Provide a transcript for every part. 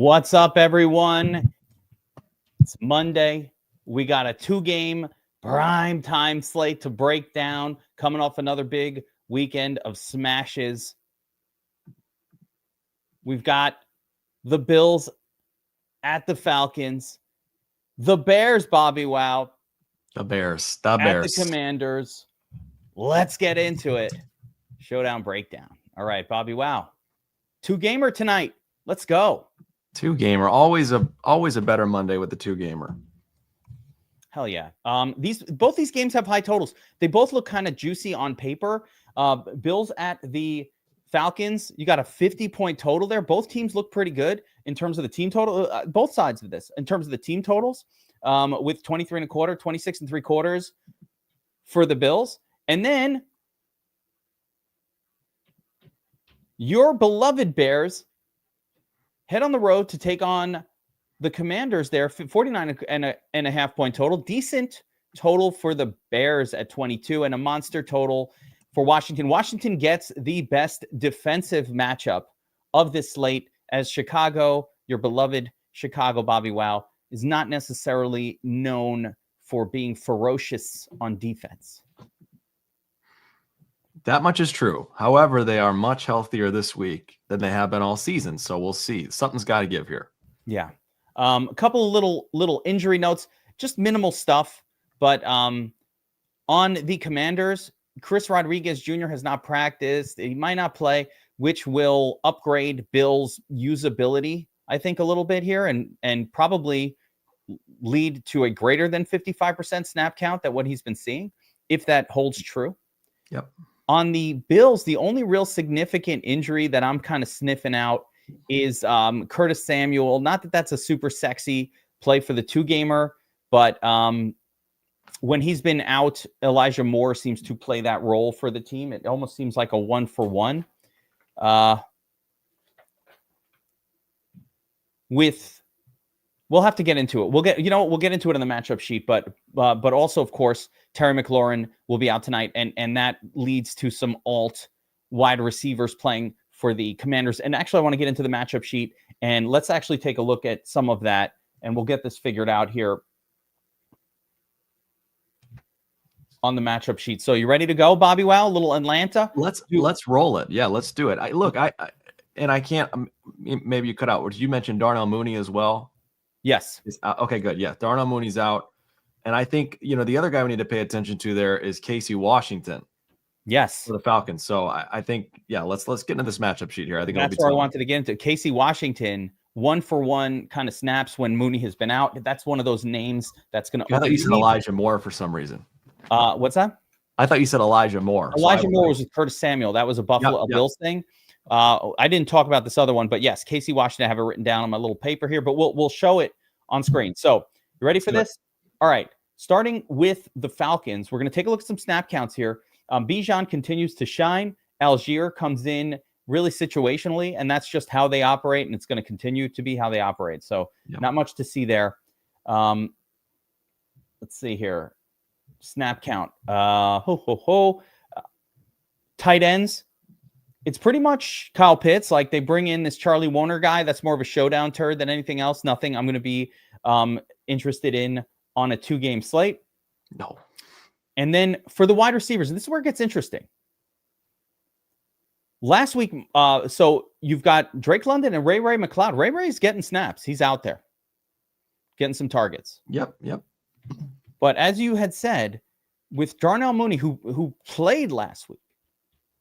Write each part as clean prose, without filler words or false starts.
What's up, everyone? It's Monday. We got a 2-game prime time slate to break down, coming off another big weekend of smashes. We've got the Bills at the Falcons, the Bears, Bobbywow. The Bears. At the Commanders. Let's get into it. Showdown breakdown. All right, Bobbywow. 2-gamer tonight. Let's go. 2-gamer. Always a better Monday with the 2-gamer. Hell yeah. Both these games have high totals. They both look kind of juicy on paper. Bills at the Falcons, you got a 50-point total there. Both teams look pretty good in terms of the team total. Both sides of this, in terms of the team totals, with 23.25, 26.75 for the Bills. And then your beloved Bears head on the road to take on the Commanders there, 49.5 point total. Decent total for the Bears at 22 and a monster total for Washington. Washington gets the best defensive matchup of this slate, as Chicago, your beloved Chicago Bobbywow, is not necessarily known for being ferocious on defense. That much is true. However, they are much healthier this week than they have been all season. So we'll see. Something's got to give here. Yeah. A couple of little injury notes, just minimal stuff. But on the Commanders, Chris Rodriguez Jr. has not practiced. He might not play, which will upgrade Bill's usability, I think, a little bit here and probably lead to a greater than 55% snap count than what he's been seeing, if that holds true. Yep. On the Bills, the only real significant injury that I'm kind of sniffing out is Curtis Samuel. Not that that's a super sexy play for the 2-gamer, but when he's been out, Elijah Moore seems to play that role for the team. It almost seems like a 1-for-1. We'll have to get into it. We'll get into it in the matchup sheet, but also, of course, Terry McLaurin will be out tonight, and that leads to some alt wide receivers playing for the Commanders. And actually, I want to get into the matchup sheet, and let's actually take a look at some of that, and we'll get this figured out here on the matchup sheet. So you ready to go, Bobbywow? A little Atlanta? Let's roll it. Yeah, let's do it. I can't. Maybe you cut out. Did you mention Darnell Mooney as well? Yes. Okay, good. Yeah, Darnell Mooney's out. And I think, the other guy we need to pay attention to there is Casey Washington. Yes. For the Falcons. So I think, let's get into this matchup sheet here. I think that's where I wanted to get into. Casey Washington, 1-for-1 kind of snaps when Mooney has been out. That's one of those names that's going to. I thought you said Elijah Moore for some reason. What's that? I thought you said Elijah Moore. Elijah Moore was with Curtis Samuel. That was a Bills thing. I didn't talk about this other one, but yes, Casey Washington. I have it written down on my little paper here, but we'll show it on screen. So you ready for this? All right. Starting with the Falcons, we're going to take a look at some snap counts here. Bijan continues to shine. Algier comes in really situationally, and that's just how they operate, and it's going to continue to be how they operate. So not much to see there. Let's see here. Snap count. Tight ends. It's pretty much Kyle Pitts. Like, they bring in this Charlie Woerner guy. That's more of a showdown turd than anything else. Nothing I'm going to be interested in on a 2-game slate. No. And then for the wide receivers, and this is where it gets interesting. Last week, so you've got Drake London and Ray McLeod. Ray's getting snaps. He's out there getting some targets. Yep. But as you had said, with Darnell Mooney, who played last week,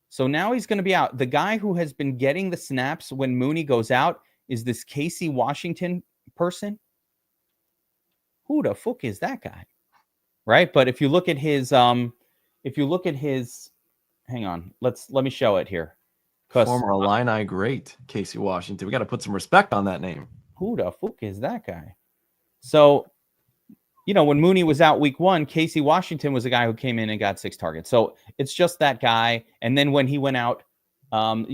so now he's going to be out. The guy who has been getting the snaps when Mooney goes out is this Casey Washington person. Who the fuck is that guy? Right? But if you look at his, hang on, let me show it here. Former Illini great, Casey Washington. We got to put some respect on that name. Who the fuck is that guy? So, when Mooney was out week 1, Casey Washington was the guy who came in and got 6 targets. So it's just that guy. And then when he went out of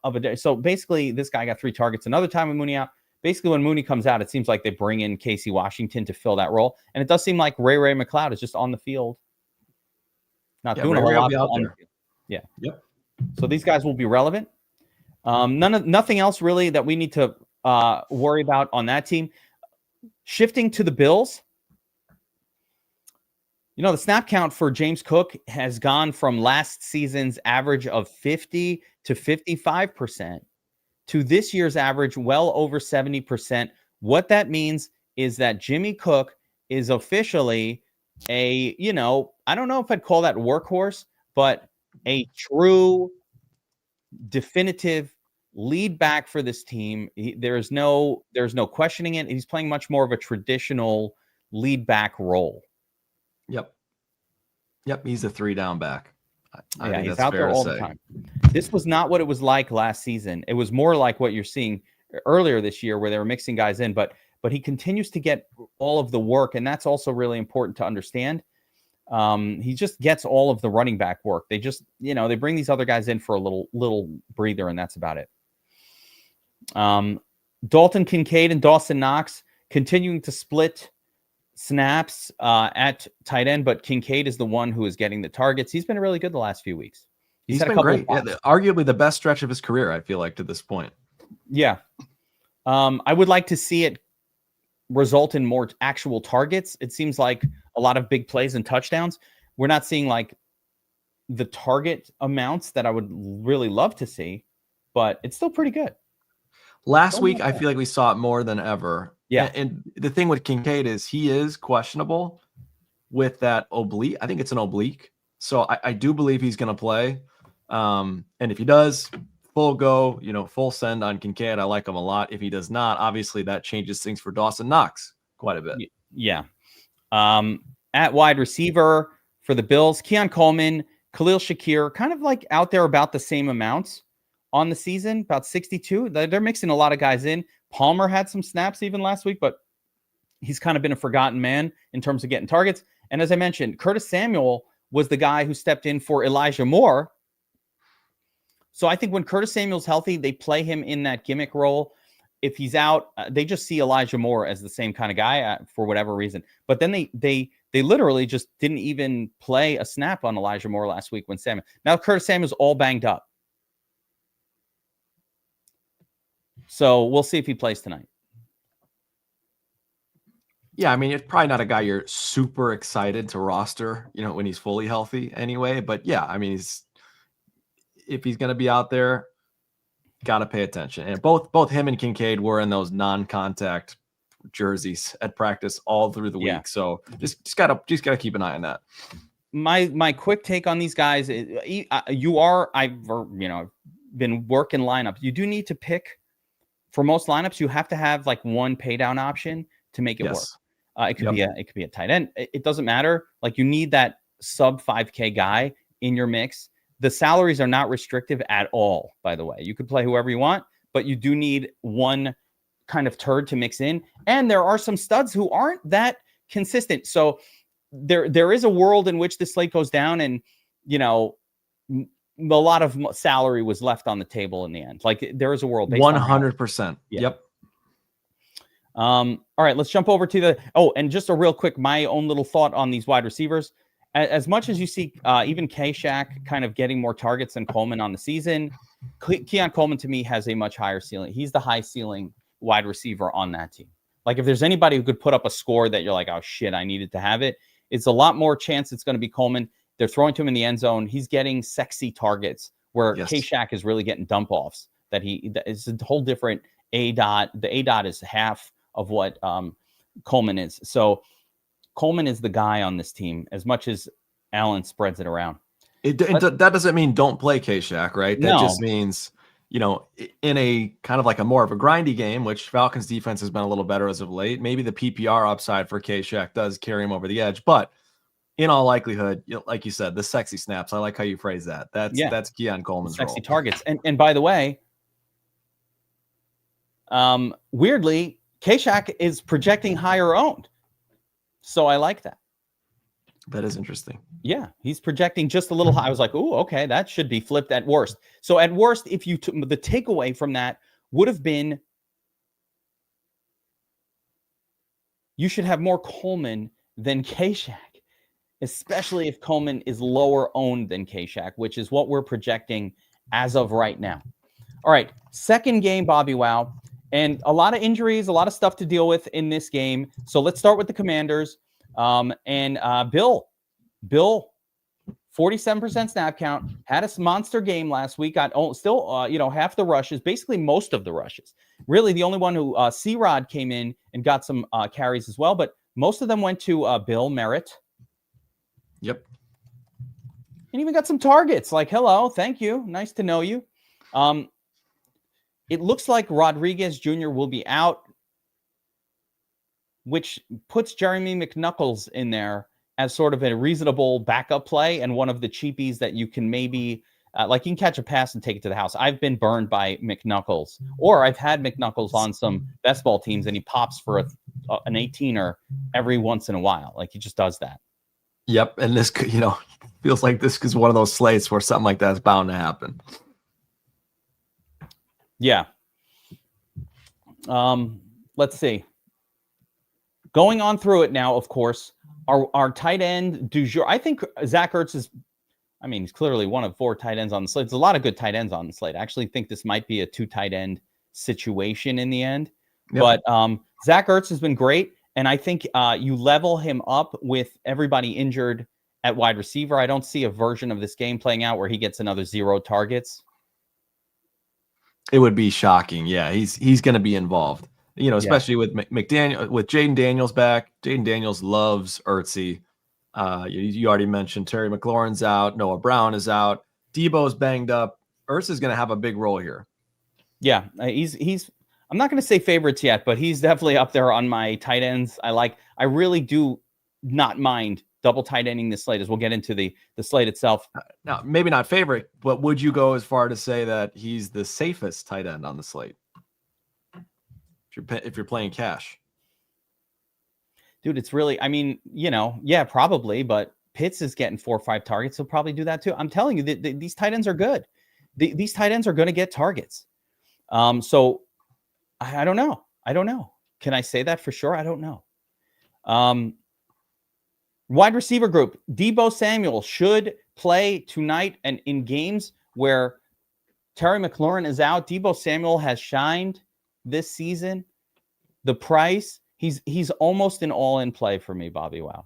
a day, so basically this guy got 3 targets. Another time with Mooney out. Basically, when Mooney comes out, it seems like they bring in Casey Washington to fill that role. And it does seem like Ray McLeod is just on the field. Not doing a whole lot on the field. Yeah. Yep. So these guys will be relevant. Nothing else really that we need to worry about on that team. Shifting to the Bills, the snap count for James Cook has gone from last season's average of 50 to 55% to this year's average well over 70%. What that means is that Jimmy Cook is officially a, I don't know if I'd call that workhorse, but a true definitive lead back for this team. There's no questioning it. He's playing much more of a traditional lead back role. Yep. He's a 3-down back. I think he's that's out fair there all to the say. time. This was not what it was like last season. It was more like what you're seeing earlier this year, where they were mixing guys in. But he continues to get all of the work, and that's also really important to understand. He just gets all of the running back work. They just, they bring these other guys in for a little breather, and that's about it. Dalton Kincaid and Dawson Knox continuing to split snaps at tight end, but Kincaid is the one who is getting the targets. He's been really good the last few weeks. He's been great. Yeah, arguably the best stretch of his career, I feel like, to this point. Yeah. I would like to see it result in more actual targets. It seems like a lot of big plays and touchdowns. We're not seeing like the target amounts that I would really love to see, but it's still pretty good. Last week, I feel like we saw it more than ever. Yeah. And the thing with Kincaid is he is questionable with that oblique. I think it's an oblique. So I do believe he's going to play. And if he does, full go, full send on Kincaid. I like him a lot. If he does not, obviously that changes things for Dawson Knox quite a bit. Yeah. At wide receiver for the Bills, Keon Coleman, Khalil Shakir, kind of like out there about the same amounts on the season, about 62. They're mixing a lot of guys in. Palmer had some snaps even last week, but he's kind of been a forgotten man in terms of getting targets. And as I mentioned, Curtis Samuel was the guy who stepped in for Elijah Moore. So I think when Curtis Samuel's healthy, they play him in that gimmick role. If he's out, they just see Elijah Moore as the same kind of guy for whatever reason. But then they literally just didn't even play a snap on Elijah Moore last week when Samuel. Now Curtis Samuel's all banged up. So we'll see if he plays tonight. Yeah, I mean, it's probably not a guy you're super excited to roster, when he's fully healthy anyway. But yeah, I mean, if he's going to be out there, got to pay attention. And both him and Kincaid were in those non-contact jerseys at practice all through the week. So just gotta keep an eye on that. My quick take on these guys, I've been working lineups. You do need to pick. For most lineups, you have to have like one pay down option to make it work. It could be a tight end. It doesn't matter. Like you need that sub 5K guy in your mix. The salaries are not restrictive at all, by the way. You could play whoever you want, but you do need one kind of turd to mix in. And there are some studs who aren't that consistent. So there is a world in which the slate goes down and, a lot of salary was left on the table in the end. Like there is a world. 100%. Yep. All right, let's jump over to and just a real quick, my own little thought on these wide receivers. As much as you see even K-Shack kind of getting more targets than Coleman on the season, Keon Coleman to me has a much higher ceiling. He's the high ceiling wide receiver on that team. Like if there's anybody who could put up a score that you're like, oh shit, I needed to have it, it's a lot more chance it's going to be Coleman. They're throwing to him in the end zone. He's getting sexy targets where K-Shack is really getting dump offs. That is a whole different A-dot. The A-dot is half of what Coleman is. So Coleman is the guy on this team as much as Allen spreads it around. That doesn't mean don't play K-Shack, right? That just means, in a kind of like a more of a grindy game, which Falcons defense has been a little better as of late. Maybe the PPR upside for K-Shack does carry him over the edge, but in all likelihood, like you said, the sexy snaps. I like how you phrase that. That's Keon Coleman's sexy role. Targets. And by the way, weirdly, K-Shack is projecting higher owned. So I like that. That is interesting. Yeah, he's projecting just a little high. I was like, oh, okay, that should be flipped at worst. So at worst, if you took the takeaway from that would have been you should have more Coleman than K-Shack, especially if Coleman is lower owned than K-Shack, which is what we're projecting as of right now. All right, second game, Bobbywow. And a lot of injuries, a lot of stuff to deal with in this game. So let's start with the Commanders. Bill, 47% snap count, had a monster game last week, got still, half the rushes, basically most of the rushes. Really, the only one who, C-Rod came in and got some carries as well, but most of them went to Bill Merritt. Yep. And even got some targets, like, hello, thank you, nice to know you. It looks like Rodriguez Jr. will be out, which puts Jeremy McNuckles in there as sort of a reasonable backup play and one of the cheapies that you can maybe, you can catch a pass and take it to the house. I've been burned by McNuckles, or I've had McNuckles on some best ball teams, and he pops for an 18er every once in a while. Like, he just does that. Yep, and this, feels like this is one of those slates where something like that is bound to happen. Yeah. Let's see. Going on through it now, of course, our tight end du jour. I think Zach Ertz is, he's clearly one of 4 tight ends on the slate. There's a lot of good tight ends on the slate. I actually think this might be a 2 tight end situation in the end. Yep. But Zach Ertz has been great, and I think you level him up with everybody injured at wide receiver. I don't see a version of this game playing out where he gets another 0 targets. It would be shocking. Yeah, he's going to be involved. Especially with McDaniel, with Jaden Daniels back. Jaden Daniels loves Ertzy. You already mentioned Terry McLaurin's out. Noah Brown is out. Debo's banged up. Ertz is going to have a big role here. Yeah, he's. I'm not going to say favorites yet, but he's definitely up there on my tight ends. I really do not mind double tight ending this slate, as we'll get into the slate itself. Now, maybe not favorite, but would you go as far to say that he's the safest tight end on the slate? If you're playing cash. Dude, it's really, yeah, probably, but Pitts is getting 4 or 5 targets. He'll probably do that too. I'm telling you, these tight ends are good. These tight ends are going to get targets. So I don't know. Can I say that for sure? I don't know. Wide receiver group, Debo Samuel should play tonight, and in games where Terry McLaurin is out, Debo Samuel has shined this season. The price, he's almost an all-in play for me, Bobbywow.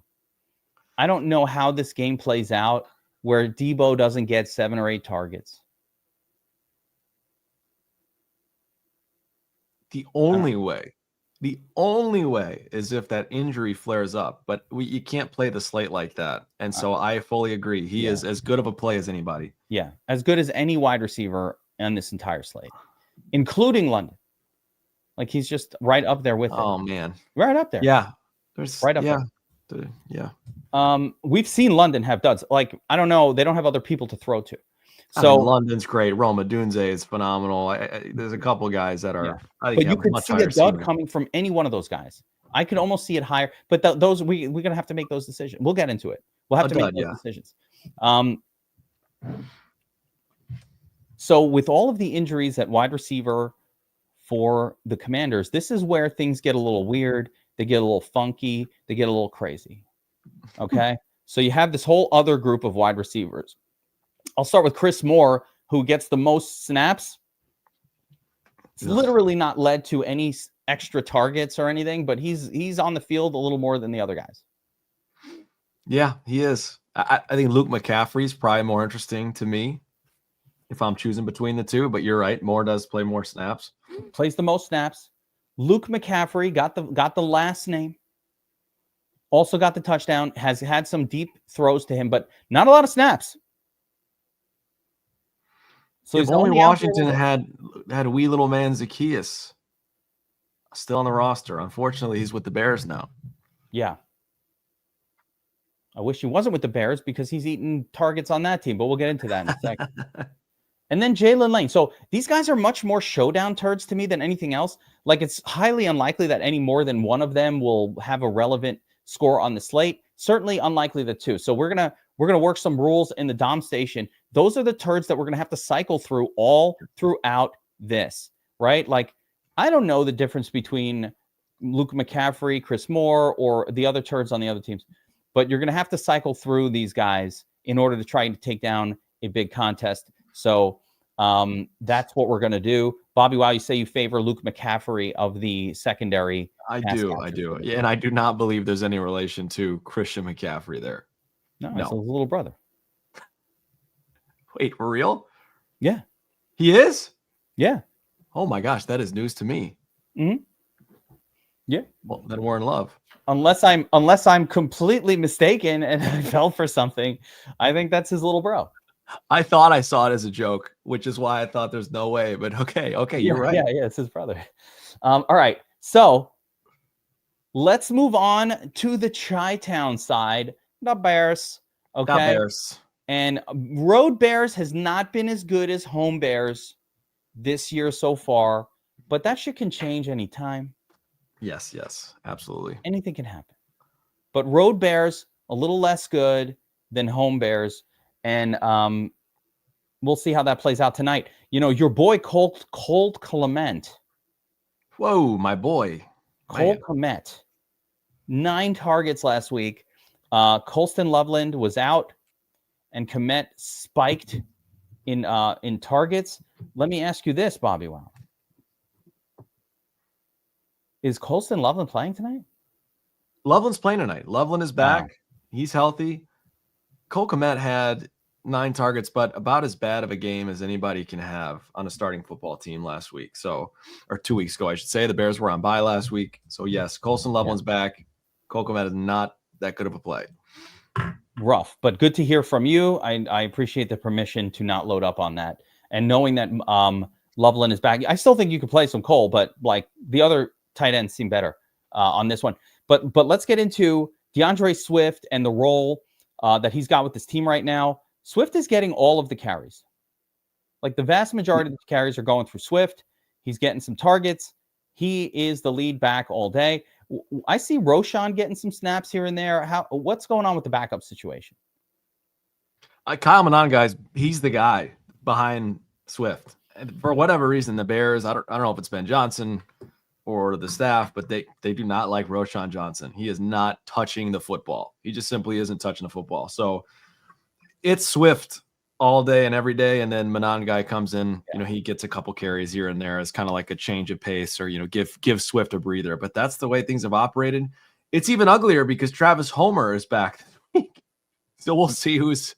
I don't know how this game plays out where Debo doesn't get 7 or 8 targets. The only way is if that injury flares up, but you can't play the slate like that. And so I fully agree. He is as good of a play as anybody. Yeah, as good as any wide receiver on this entire slate, including London. Like, he's just right up there with it. Oh, man. Right up there. Yeah. There's right up there. Yeah. We've seen London have duds. Like, I don't know. They don't have other people to throw to. So London's great. Roma Dunze is phenomenal. There's a couple guys that are. Yeah. I think but you could see a dud coming from any one of those guys. I could almost see it higher. But those we're gonna have to make those decisions. We'll get into it. We'll have to make those decisions. So with all of the injuries at wide receiver for the Commanders, this is where things get a little weird. They get a little funky. They get a little crazy. Okay. So you have this whole other group of wide receivers. I'll start with Chris Moore, who gets the most snaps. It's literally not led to any extra targets or anything, but he's on the field a little more than the other guys. Yeah, he is. I think Luke McCaffrey is probably more interesting to me if I'm choosing between the two, but you're right. Moore does play more snaps. Plays the most snaps. Luke McCaffrey got the last name. Also got the touchdown, has had some deep throws to him, but not a lot of snaps. So if only Washington had wee little man Zacchaeus still on the roster. Unfortunately, he's with the Bears now. Yeah. I wish he wasn't with the Bears because he's eating targets on that team, but we'll get into that in a second. And then Jalen Lane. So these guys are much more showdown turds to me than anything else. Like, it's highly unlikely that any more than one of them will have a relevant score on the slate. Certainly unlikely that 2. So we're gonna work some rules in the Dom station. Those are the turds that we're gonna have to cycle through all throughout this, right? Like, I don't know the difference between Luke McCaffrey, Chris Moore, or the other turds on the other teams, but you're gonna have to cycle through these guys in order to try to take down a big contest. So That's what we're going to do. Bobbywow, you say you favor Luke McCaffrey of the secondary. I do. Yeah, and I do not believe there's any relation to Christian McCaffrey there. No, it's his little brother. Wait, for real? Yeah. He is? Yeah. Oh my gosh, that is news to me. Mm-hmm. Yeah. Well, then we're in love. Unless I'm completely mistaken and I fell for something, I think that's his little bro. I thought I saw it as a joke, which is why I thought there's no way. But okay, you're right. Yeah, it's his brother. All right, so let's move on to the Chi-Town side. The Bears. Okay. The Bears. And Road Bears has not been as good as Home Bears this year so far, but that shit can change anytime. Yes, absolutely. Anything can happen. But Road Bears, a little less good than Home Bears. And we'll see how that plays out tonight. You know, your boy Colt Clement. Whoa, my boy. Colt Clement. 9 targets last week. Colston Loveland was out, and Clement spiked in targets. Let me ask you this, Bobbywow. Is Colston Loveland playing tonight? Loveland's playing tonight. Loveland is back. Wow. He's healthy. Cole Kmet had 9 targets, but about as bad of a game as anybody can have on a starting football team last week. Or 2 weeks ago, I should say. The Bears were on bye last week. So, yes, Colston Loveland's back. Cole Kmet is not that good of a play. Rough, but good to hear from you. I appreciate the permission to not load up on that. And knowing that Loveland is back, I still think you could play some Cole, but like the other tight ends seem better on this one. But let's get into DeAndre Swift and the role that he's got with this team right now. Swift is getting all of the carries. Like the vast majority of the carries are going through Swift. He's getting some targets. He is the lead back all day. I see Roschon getting some snaps here and there. What's going on with the backup situation? Kyle Manon, guys, he's the guy behind Swift. And for whatever reason, the Bears, I don't know if it's Ben Johnson or the staff, but they do not like Roschon Johnson. He is not touching the football. He just simply isn't touching the football. So it's Swift all day and every day, and then Manon guy comes in. You know, he gets a couple carries here and there as kind of like a change of pace, or give Swift a breather. But that's the way things have operated. It's even uglier because Travis Homer is back, so we'll see who's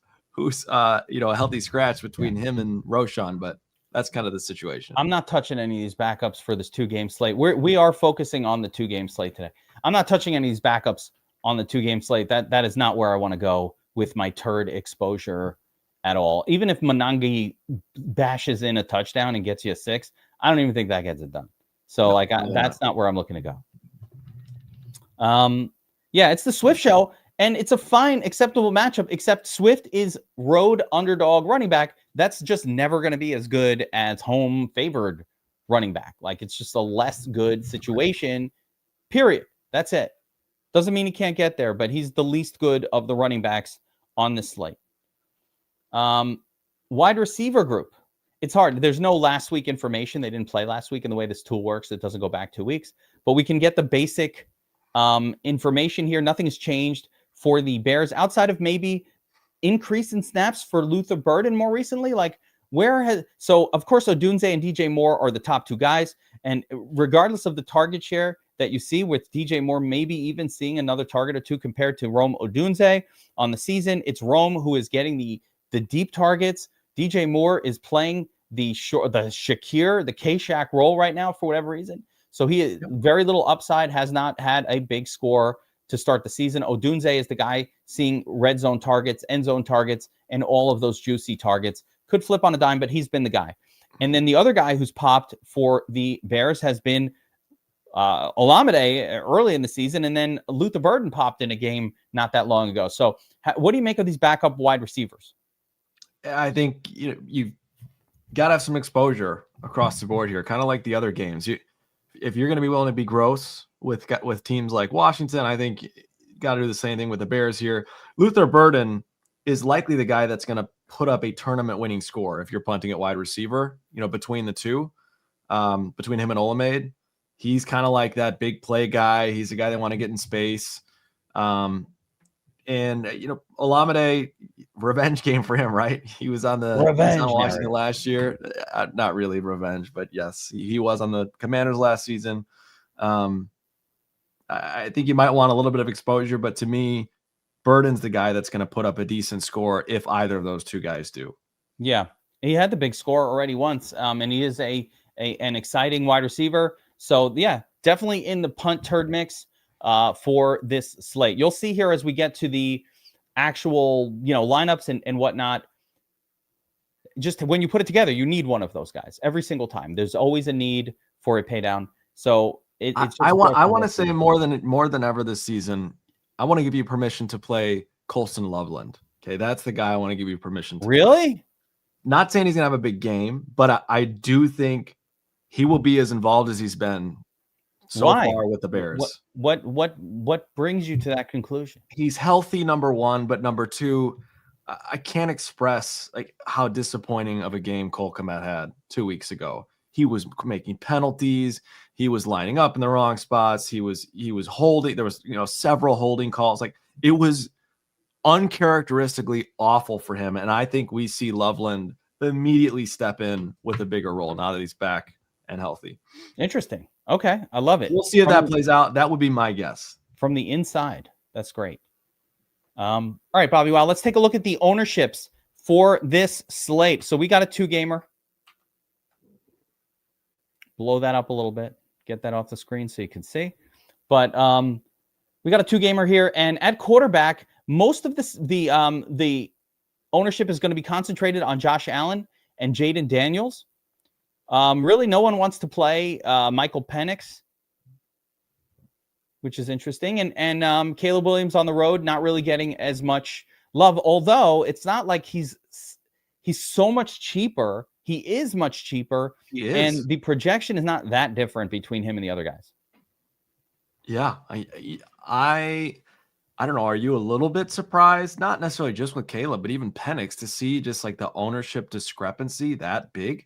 a healthy scratch between him and Roschon. But that's kind of the situation. I'm not touching any of these backups for this 2-game slate. We are focusing on the 2-game slate today. I'm not touching any of these backups on the 2-game slate. That is not where I want to go with my turd exposure at all. Even if Monangi bashes in a touchdown and gets you a 6, I don't even think that gets it done. So that's not where I'm looking to go. It's the Swift show, and it's a fine, acceptable matchup, except Swift is road underdog running back. That's just never going to be as good as home favored running back. Like, it's just a less good situation, period. That's it. Doesn't mean he can't get there, but he's the least good of the running backs on this slate. Wide receiver group. It's hard. There's no last week information. They didn't play last week, and the way this tool works, it doesn't go back 2 weeks. But we can get the basic information here. Nothing has changed for the Bears outside of maybe increase in snaps for Luther Burden more recently. So of course Odunze and DJ Moore are the top 2 guys, and regardless of the target share that you see with DJ Moore, maybe even seeing another target or 2 compared to Rome Odunze on the season, it's Rome who is getting the deep targets. DJ Moore is playing the Shakir, the K-Shack role right now for whatever reason. So he is very little upside, has not had a big score to start the season. Odunze is the guy seeing red zone targets, end zone targets, and all of those juicy targets. Could flip on a dime, but he's been the guy. And then the other guy who's popped for the Bears has been Olamide early in the season, and then Luther Burden popped in a game not that long ago. So what do you make of these backup wide receivers? I think you've got to have some exposure across the board here, kind of like the other games. If you're going to be willing to be gross with teams like Washington, I think you got to do the same thing with the Bears here. Luther Burden is likely the guy that's going to put up a tournament-winning score if you're punting at wide receiver. Between the two, between him and Olamide, he's kind of like that big play guy. He's the guy they want to get in space. And Olamide, revenge game for him, right? He's on Washington last year. Not really revenge, but yes, he was on the Commanders last season. I think you might want a little bit of exposure, but to me, Burden's the guy that's going to put up a decent score if either of those two guys do. Yeah, he had the big score already once, and he is an exciting wide receiver. So yeah, definitely in the punt turd mix for this slate. You'll see here as we get to the actual lineups and whatnot. Just when you put it together, you need one of those guys every single time. There's always a need for a pay down. So I want to say more than ever this season, I want to give you permission to play Colston Loveland. Okay, that's the guy I want to give you permission to really play. Not saying he's gonna have a big game, but I do think he will be as involved as he's been so far with the Bears. What brings you to that conclusion? He's healthy, number one, but number two, I can't express like how disappointing of a game Cole Kmet had 2 weeks ago. He was making penalties. He was lining up in the wrong spots. He was holding. There was several holding calls. Like, it was uncharacteristically awful for him. And I think we see Loveland immediately step in with a bigger role now that he's back and healthy. Interesting. Okay, I love it. We'll see if that plays out. That would be my guess. From the inside. That's great. All right, Bobbywow, let's take a look at the ownerships for this slate. So we got a 2-gamer. Blow that up a little bit. Get that off the screen so you can see. But we got a 2-gamer here, and at quarterback, most of the ownership is going to be concentrated on Josh Allen and Jaden Daniels. Really, no one wants to play Michael Penix, which is interesting. And Caleb Williams on the road, not really getting as much love, although it's not like he's so much cheaper. He is much cheaper. He is. And the projection is not that different between him and the other guys. Yeah. I don't know. Are you a little bit surprised? Not necessarily just with Caleb, but even Penix, to see just like the ownership discrepancy that big?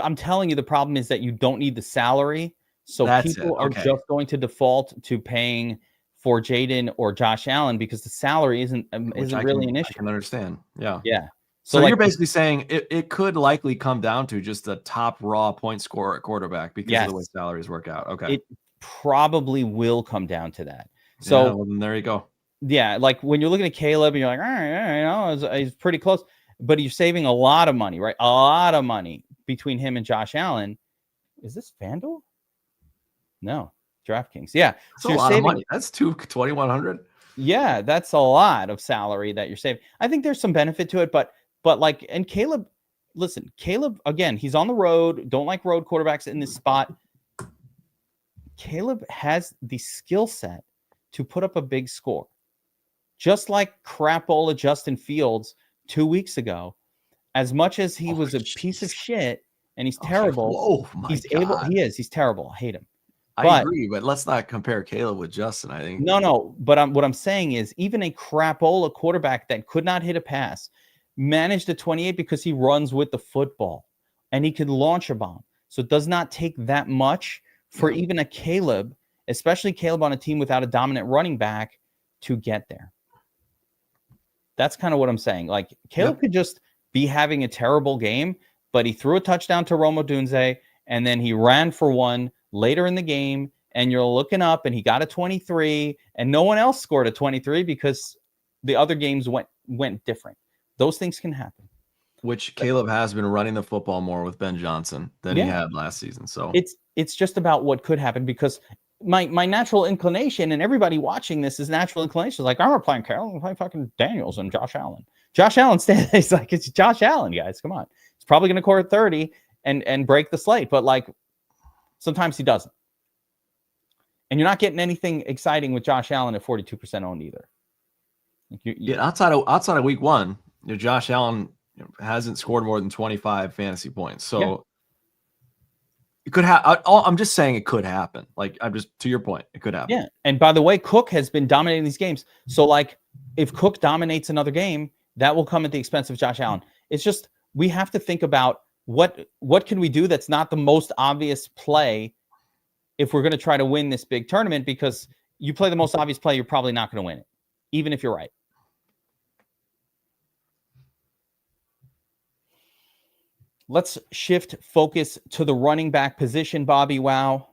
I'm telling you, the problem is that you don't need the salary. So people are just going to default to paying for Jaden or Josh Allen because the salary isn't really an issue. I can understand. Yeah. Yeah. So you're basically saying it could likely come down to just the top raw point scorer at quarterback because of the way salaries work out. Okay. It probably will come down to that. So well, then there you go. Yeah. Like when you're looking at Caleb and you're like, all right, he's pretty close, but you're saving a lot of money, right? A lot of money between him and Josh Allen. Is this FanDuel? No, DraftKings. Yeah. That's a lot of money. That's $2,100. Yeah. That's a lot of salary that you're saving. I think there's some benefit to it, but like, and Caleb, listen, Caleb, again, he's on the road. Don't like road quarterbacks in this spot. Caleb has the skill set to put up a big score. Just like crapola Justin Fields 2 weeks ago, as much as he was a piece of shit and he's terrible, he's terrible. I hate him. I agree, but let's not compare Caleb with Justin, I think. No. But what I'm saying is even a crapola quarterback that could not hit a pass managed a 28 because he runs with the football and he can launch a bomb. So it does not take that much for even a Caleb, especially Caleb on a team without a dominant running back, to get there. That's kind of what I'm saying. Like Caleb could just be having a terrible game, but he threw a touchdown to Rome Odunze and then he ran for one later in the game and you're looking up and he got a 23 and no one else scored a 23 because the other games went different. Those things can happen. Which Caleb has been running the football more with Ben Johnson than he had last season. So it's just about what could happen because my natural inclination, and everybody watching this is natural inclination, is like, I'm not playing Caleb, I'm playing fucking Daniels and Josh Allen. Josh Allen it's like, it's Josh Allen, guys. Come on. He's probably going to score 30 and break the slate, but like sometimes he doesn't. And you're not getting anything exciting with Josh Allen at 42% owned either. Outside of week one, Josh Allen hasn't scored more than 25 fantasy points. So it could happen. I'm just saying it could happen. Like, I'm just, to your point, it could happen. Yeah. And by the way, Cook has been dominating these games. So like if Cook dominates another game, that will come at the expense of Josh Allen. It's just, we have to think about what can we do that's not the most obvious play if we're going to try to win this big tournament, because you play the most obvious play, you're probably not going to win it. even if you're right. Let's shift focus to the running back position, Bobbywow.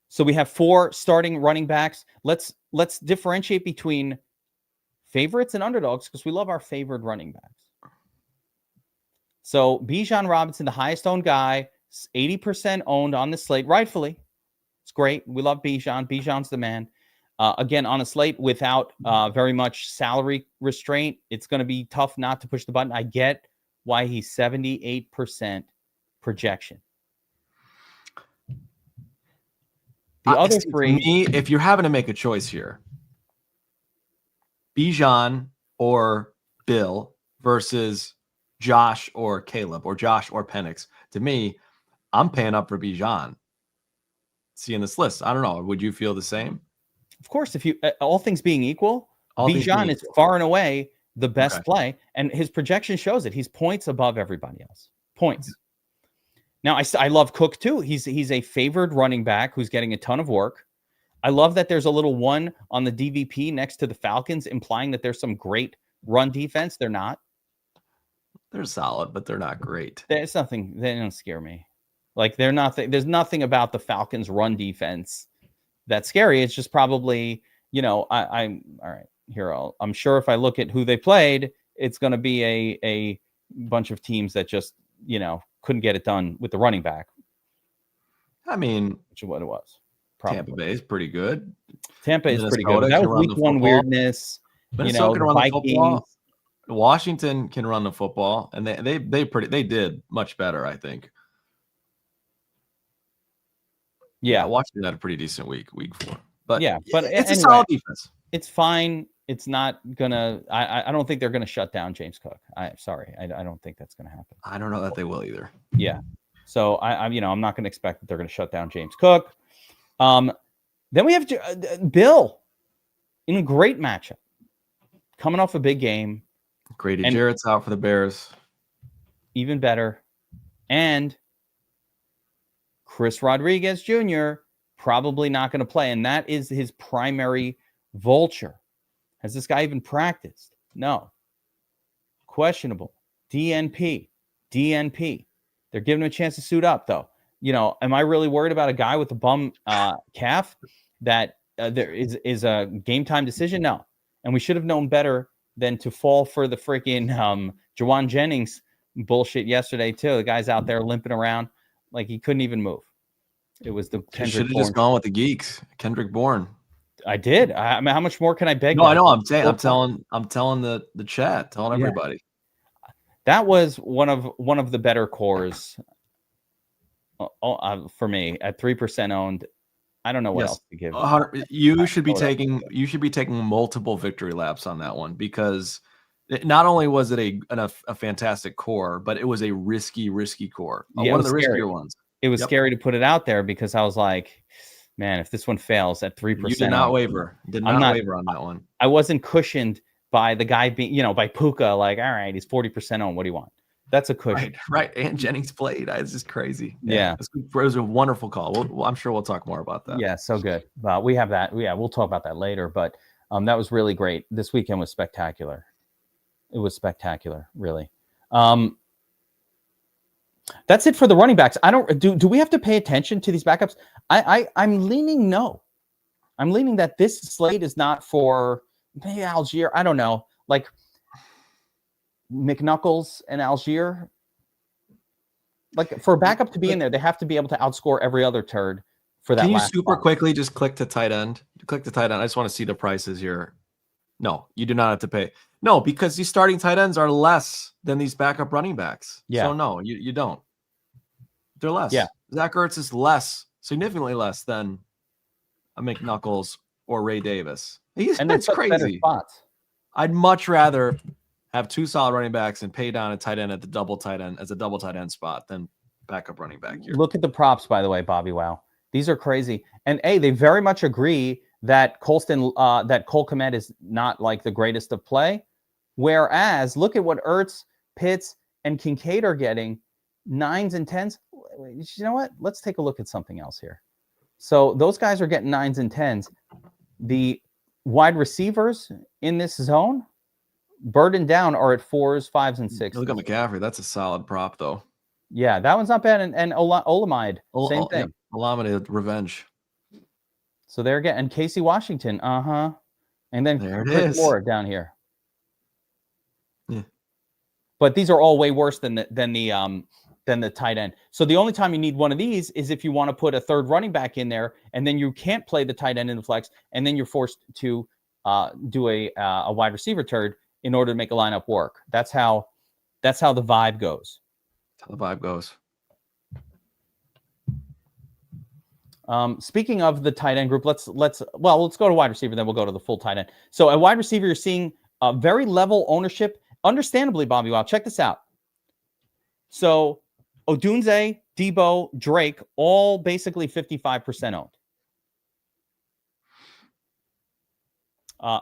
So we have 4 starting running backs. Let's differentiate between favorites and underdogs because we love our favored running backs. So Bijan Robinson, the highest owned guy, 80% owned on the slate, rightfully. It's great. We love Bijan. Bijan's the man. Again, on a slate without very much salary restraint, it's going to be tough not to push the button. I get why he's 78% projection. The other 3. Me, if you're having to make a choice here, Bijan or Bill versus Josh or Caleb or Josh or Penix, to me, I'm paying up for Bijan. Seeing this list, I don't know. Would you feel the same? Of course, if you all things being equal, Bijan is far and away the best play, and his projection shows it. He's points above everybody else. Points. Now, I love Cook too. He's a favored running back who's getting a ton of work. I love that there's a little 1 on the DVP next to the Falcons, implying that there's some great run defense. They're not. They're solid, but they're not great. There's nothing. They don't scare me. Like they're nothing. There's nothing about the Falcons' run defense that's scary. It's just probably, I'm all right here. I'm sure if I look at who they played, it's going to be a bunch of teams that just, couldn't get it done with the running back. I mean, which is what it was. Probably. Tampa Bay is pretty good. Tampa is pretty good. That was week 1 weirdness. Minnesota can run the football. Washington can run the football, and they did much better, I think. Yeah, Washington had a pretty decent week 4. But it's a solid defense. It's fine. It's not gonna. I don't think they're gonna shut down James Cook. I don't think that's gonna happen. I don't know that they will either. Yeah. So I'm not gonna expect that they're gonna shut down James Cook. Then we have Bill in a great matchup, coming off a big game. Grady Jarrett's out for the Bears. Even better, and Chris Rodriguez Jr. probably not going to play, and that is his primary vulture. Has this guy even practiced? No. Questionable. DNP. They're giving him a chance to suit up, though. Am I really worried about a guy with a bum calf that there is a game time decision? No. And we should have known better than to fall for the freaking Jawan Jennings bullshit yesterday, too. The guy's out there limping around like he couldn't even move. It was the Kendrick. Should have just gone with the geeks. Kendrick Bourne. I did. I mean, how much more can I beg? No, I know. I'm telling the chat, telling everybody. That was one of the better cores for me at 3% owned. I don't know what else to give. You should be taking multiple victory laps on that one, because not only was it a fantastic core, but it was a risky core. One of the riskier ones. It was scary to put it out there because I was like, man, if this one fails at 3%, you did not waver. Did not waver on that one. I wasn't cushioned by the guy being, by Puka. Like, all right, he's 40% on. What do you want? That's a cushion. Right. And Jennings played. It's just crazy. Yeah. It was a wonderful call. I'm sure we'll talk more about that. Yeah, so good. We have that. Yeah, we'll talk about that later. But that was really great. This weekend was spectacular. It was spectacular, really. That's it for the running backs. Do we have to pay attention to these backups? I'm leaning no. I'm leaning that this slate is not for maybe Algier. I don't know. Like McNuckles and Algier. Like for a backup to be in there, they have to be able to outscore every other turd for that. Can you super quickly just click to tight end? Click to tight end. I just want to see the prices here. No, you do not have to pay. No, because these starting tight ends are less than these backup running backs. Yeah. So no, you don't. They're less. Yeah. Zach Ertz is significantly less than a McNuckles or Ray Davis. That's crazy. I'd much rather have 2 solid running backs and pay down a tight end at the double tight end as a double tight end spot than backup running back here. Look at the props, by the way, Bobbywow. These are crazy. And they very much agree that Cole Kmet is not like the greatest of play. Whereas look at what Ertz, Pitts, and Kincaid are getting, 9s and 10s. You know what? Let's take a look at something else here. So those guys are getting 9s and 10s. The wide receivers in this zone, burdened down, are at 4s, 5s, and 6s. Look at McCaffrey. That's a solid prop, though. Yeah, that one's not bad. And Olamide, same thing. Yeah. Olamide, revenge. So they're getting Casey Washington. And then there it Chris is. Moore down here. Yeah. But these are all way worse than the tight end. So the only time you need one of these is if you want to put a third running back in there, and then you can't play the tight end in the flex, and then you're forced to do a wide receiver turd in order to make a lineup work. That's how the vibe goes. That's how the vibe goes. Speaking of the tight end group, let's go to wide receiver, then we'll go to the full tight end. So at wide receiver, you're seeing very level ownership. Understandably, Bobbywow, check this out. So Odunze, Debo, Drake, all basically 55% owned.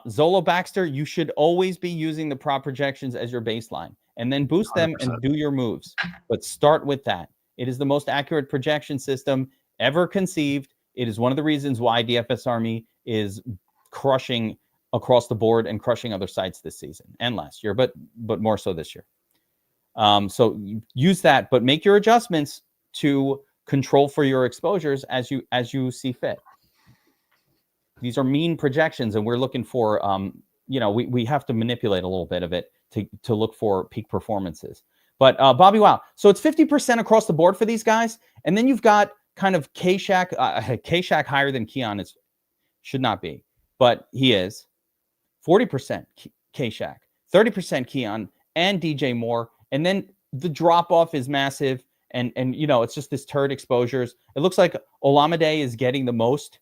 Zolo, Baxter, you should always be using the prop projections as your baseline, and then boost 100%. Them and do your moves. But start with that. It is the most accurate projection system ever conceived. It is one of the reasons why DFS Army is crushing across the board and crushing other sites this season and last year, but more so this year. So use that, but make your adjustments to control for your exposures as you see fit. These are mean projections, and we're looking for, we have to manipulate a little bit of it to look for peak performances. But Bobbywow, so it's 50% across the board for these guys, and then you've got kind of K-Shack higher than Keon should not be, but he is. 40% K-Shack, 30% Keon, and DJ Moore. And then the drop-off is massive. And it's just this turd exposures. It looks like Olamide is getting the most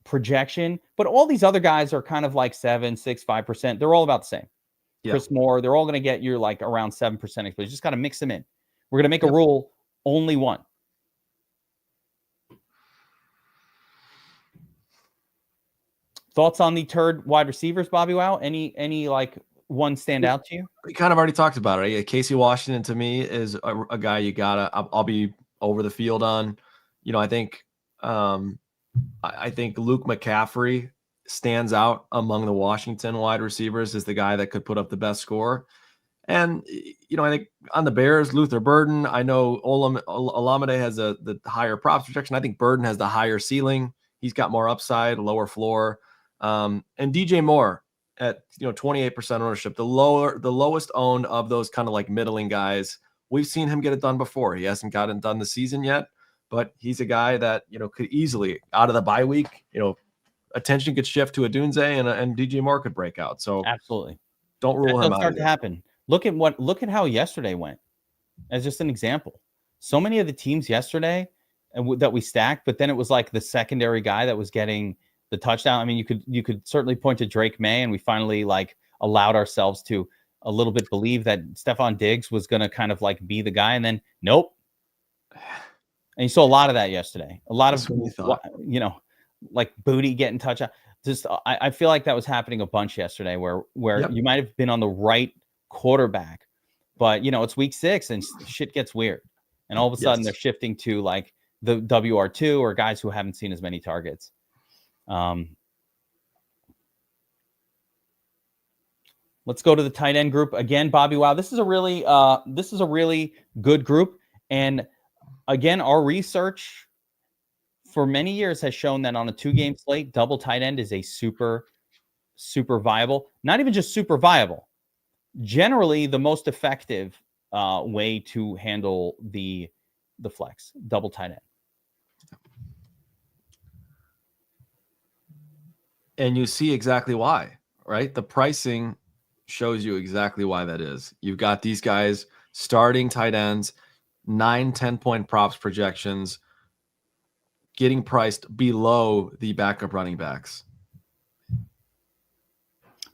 projection, but all these other guys are kind of like 7, 6, 5%. They're all about the same. Yeah. Chris Moore, they're all going to get you like around 7% exposure. You just got to mix them in. We're going to make a rule, only one. Thoughts on the turd wide receivers, Bobbywow? Any like one stand out to you? We kind of already talked about it. Casey Washington to me is a guy you gotta. I'll be over the field on. I think Luke McCaffrey stands out among the Washington wide receivers as the guy that could put up the best score. And I think on the Bears, Luther Burden. I know Olamide has the higher props projection. I think Burden has the higher ceiling. He's got more upside, lower floor. And DJ Moore at 28% ownership, the lowest owned of those kind of like middling guys. We've seen him get it done before. He hasn't gotten done this season yet, but he's a guy that could easily out of the bye week. Attention could shift to Odunze and DJ Moore could break out. So absolutely, don't rule him out. Start to happen. Look at how yesterday went, as just an example. So many of the teams yesterday that we stacked, but then it was like the secondary guy that was getting the touchdown. I mean, you could certainly point to Drake May, and we finally like allowed ourselves to a little bit believe that Stephon Diggs was going to kind of like be the guy, and then nope. And you saw a lot of that yesterday. A lot of like Booty getting touchdown. Just I feel like that was happening a bunch yesterday, where you might have been on the right quarterback, but it's week 6 and shit gets weird, and all of a sudden they're shifting to like the WR2 or guys who haven't seen as many targets. Let's go to the tight end group again, Bobbywow. This is a really good group, and again, our research for many years has shown that on a 2-game slate, double tight end is a super, super viable. Not even just super viable. Generally, the most effective way to handle the flex, double tight end. And you see exactly why, right? The pricing shows you exactly why that is. You've got these guys starting tight ends, 9-10 point props projections, getting priced below the backup running backs.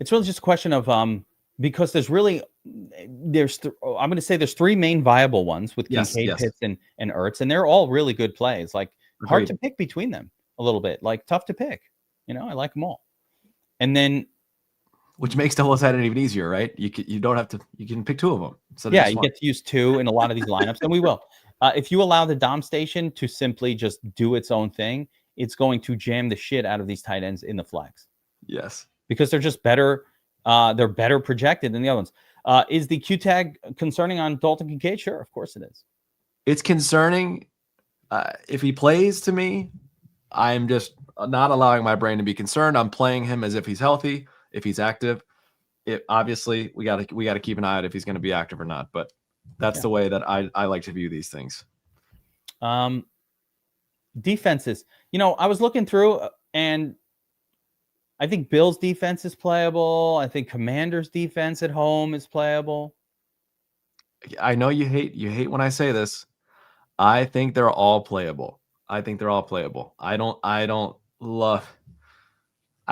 It's really just a question of because I'm going to say there's 3 main viable ones with Kincaid, Pitts, and Ertz, and they're all really good plays. Like hard to pick between them a little bit, like tough to pick. I like them all. And then, which makes double tight end even easier, right? You can pick 2 of them. So yeah, you get to use 2 in a lot of these lineups, and we will. If you allow the Dom station to simply just do its own thing, it's going to jam the shit out of these tight ends in the flex. Yes. Because they're just better. They're better projected than the other ones. Is the Q tag concerning on Dalton Kincaid? Sure, of course it is. It's concerning. If he plays, to me, I'm just not allowing my brain to be concerned. I'm playing him as if he's healthy, if he's active. Obviously, we got to keep an eye on if he's going to be active or not. But that's the way that I like to view these things. Defenses. I was looking through, and I think Bills' defense is playable. I think Commanders' defense at home is playable. I know you hate when I say this. I think they're all playable. I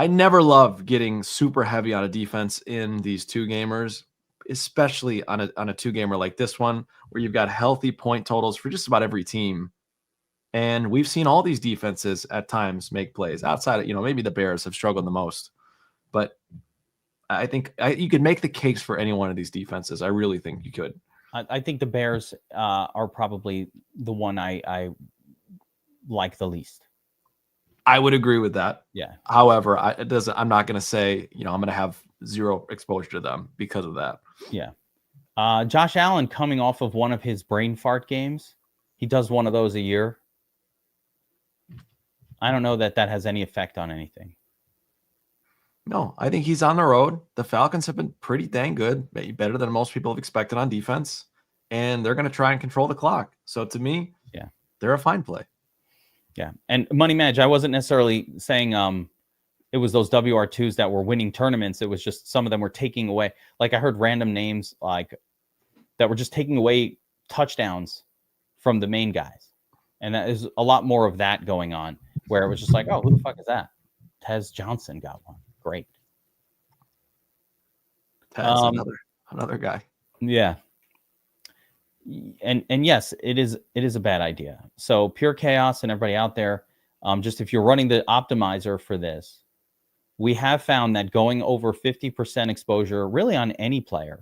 never love getting super heavy on a defense in these 2-gamers, especially on a 2-gamer like this one, where you've got healthy point totals for just about every team. And we've seen all these defenses at times make plays outside of, maybe the Bears have struggled the most, but I think you could make the case for any one of these defenses. I really think you could. I think the Bears are probably the one I like the least. I would agree with that. Yeah. However, I'm not going to say, I'm going to have zero exposure to them because of that. Yeah. Josh Allen coming off of one of his brain fart games. He does one of those a year. I don't know that has any effect on anything. No, I think he's on the road. The Falcons have been pretty dang good, better than most people have expected on defense, and they're going to try and control the clock. So to me, they're a fine play. Yeah, and Money Madge, I wasn't necessarily saying it was those WR2s that were winning tournaments. It was just some of them were taking away. Like I heard random names like that were just taking away touchdowns from the main guys, and that is a lot more of that going on. Where it was just like, oh, who the fuck is that? Tez Johnson got one. Great. Tez, another guy. Yeah. And yes, it is a bad idea. So pure chaos and everybody out there, just if you're running the optimizer for this, we have found that going over 50% exposure really on any player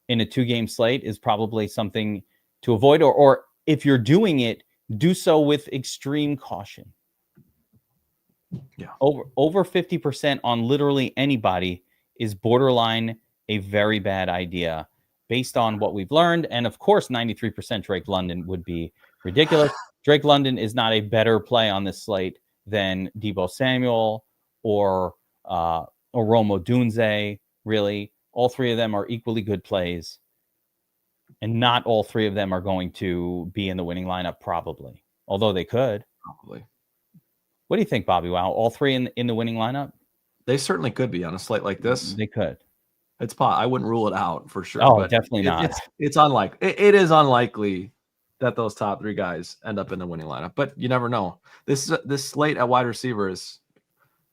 in a 2-game slate is probably something to avoid, or if you're doing it, do so with extreme caution. Yeah. Over 50% on literally anybody is borderline a very bad idea based on what we've learned. And of course, 93% Drake London would be ridiculous. Drake London is not a better play on this slate than Deebo Samuel or Rome Odunze. Really, all three of them are equally good plays. And not all three of them are going to be in the winning lineup, probably. Although they could. Probably. What do you think, Bobbywow? All three in the winning lineup? They certainly could be on a slate like this. They could. I wouldn't rule it out for sure. Oh, but definitely not. It's unlikely. It is unlikely that those top 3 guys end up in the winning lineup, but you never know. This slate at wide receiver is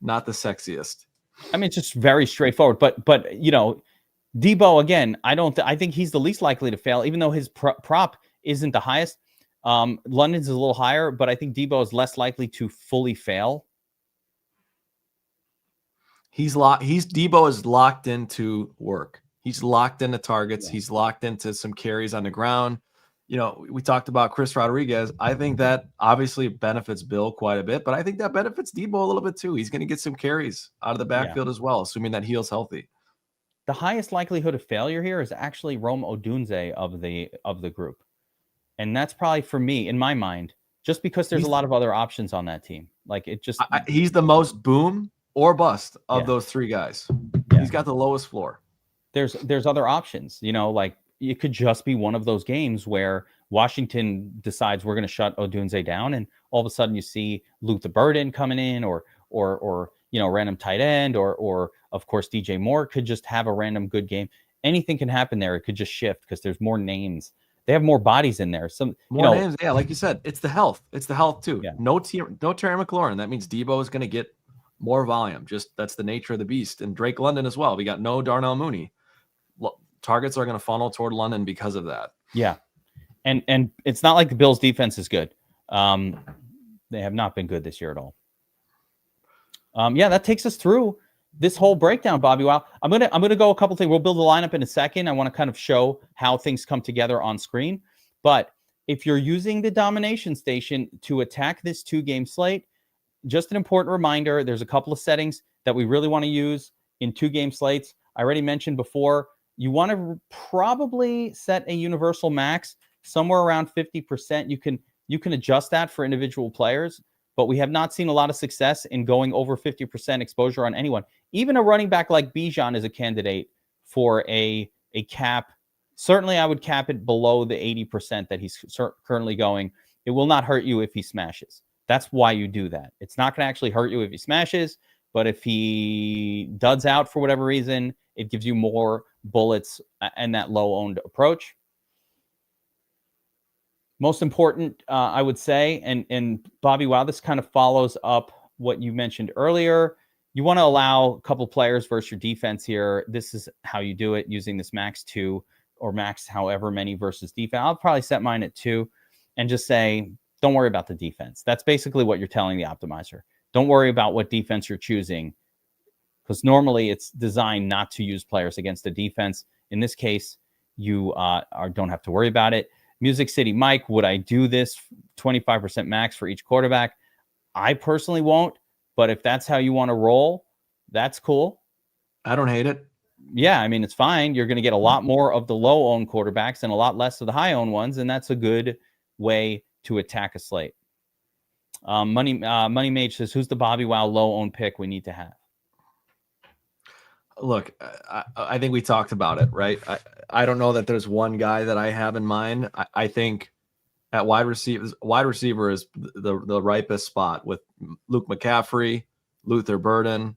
not the sexiest. I mean, it's just very straightforward. But Deebo again. I think he's the least likely to fail, even though his prop isn't the highest. London's is a little higher, but I think Deebo is less likely to fully fail. Deebo is locked into work. He's locked into targets. Yeah. He's locked into some carries on the ground. We talked about Chris Rodriguez. I think that obviously benefits Bill quite a bit, but I think that benefits Deebo a little bit too. He's going to get some carries out of the backfield as well, assuming that Heal's healthy. The highest likelihood of failure here is actually Rome Odunze of the group. And that's probably for me, in my mind, just because there's a lot of other options on that team. Like it just he's the most boom or bust of those 3 guys. Yeah. He's got the lowest floor. There's other options, like it could just be one of those games where Washington decides we're going to shut Odunze down, and all of a sudden you see Luther Burden coming in, or random tight end, or of course DJ Moore could just have a random good game. Anything can happen there. It could just shift because there's more names. They have more bodies in there. Some more names. Yeah, like you said, it's the health. It's the health too. Yeah. No Terry McLaurin. That means Deebo is going to get more volume. Just that's the nature of the beast. And Drake London as well. We got no Darnell Mooney. Targets are going to funnel toward London because of that. Yeah, and it's not like the Bills' defense is good. They have not been good this year at all. That takes us through this whole breakdown, Bobbywow. I'm gonna go a couple things. We'll build a lineup in a second. I want to kind of show how things come together on screen. But if you're using the domination station to attack this 2-game slate, just an important reminder, there's a couple of settings that we really want to use in 2-game slates. I already mentioned before, you want to probably set a universal max somewhere around 50%. You can adjust that for individual players, but we have not seen a lot of success in going over 50% exposure on anyone. Even a running back like Bijan is a candidate for a cap. Certainly, I would cap it below the 80% that he's currently going. It will not hurt you if he smashes. That's why you do that. It's not going to actually hurt you if he smashes, but if he duds out for whatever reason, it gives you more bullets and that low-owned approach. Most important, I would say, and Bobbywow, this kind of follows up what you mentioned earlier. You want to allow a couple players versus your defense here. This is how you do it, using this max 2 or max however many versus defense. I'll probably set mine at 2 and just say, don't worry about the defense. That's basically what you're telling the optimizer. Don't worry about what defense you're choosing, because normally it's designed not to use players against the defense. In this case, you don't have to worry about it. Music City Mike, would I do this 25% max for each quarterback? I personally won't, but if that's how you want to roll, that's cool. I don't hate it. Yeah, I mean, it's fine. You're going to get a lot more of the low-owned quarterbacks and a lot less of the high-owned ones, and that's a good way to attack a slate. Money Mage says, who's the Bobbywow low-owned pick we need to have? Look, I think we talked about it, right? I don't know that there's one guy that I have in mind. I think at wide receiver is the ripest spot with Luke McCaffrey, Luther Burden,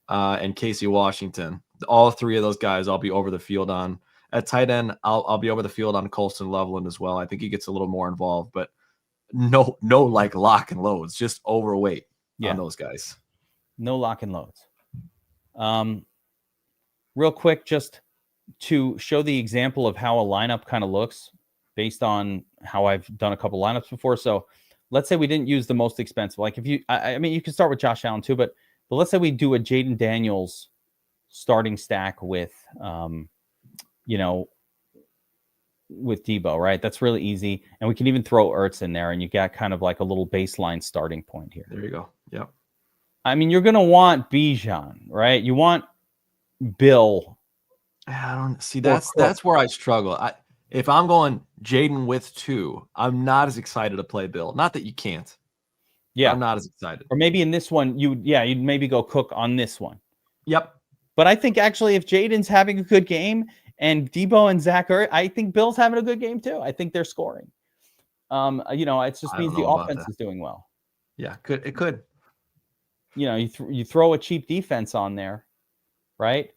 and Casey Washington. All three of those guys I'll be over the field on. At tight end, I'll be over the field on Colston Loveland as well. I think he gets a little more involved, but no like lock and loads, just overweight on those guys. No lock and loads. Real quick, just to show the example of how a lineup kind of looks based on how I've done a couple lineups before. So let's say we didn't use the most expensive. Like if you, I mean, you can start with Josh Allen too, but let's say we do a Jaden Daniels starting stack with, with Debo, right? That's really easy. And we can even throw Ertz in there and you got kind of like a little baseline starting point here. There you go. Yep. I mean, you're going to want Bijan, right? You want Bill. I don't see that's where I struggle. If I'm going Jaden with 2, I'm not as excited to play Bill. Not that you can't. Yeah. I'm not as excited. Or maybe in this one, you'd maybe go Cook on this one. Yep. But I think actually if Jaden's having a good game and Debo and Zach Ertz, I think Bill's having a good game too. I think they're scoring. It just means the offense is doing well. Yeah, it could. You throw a cheap defense on there, right?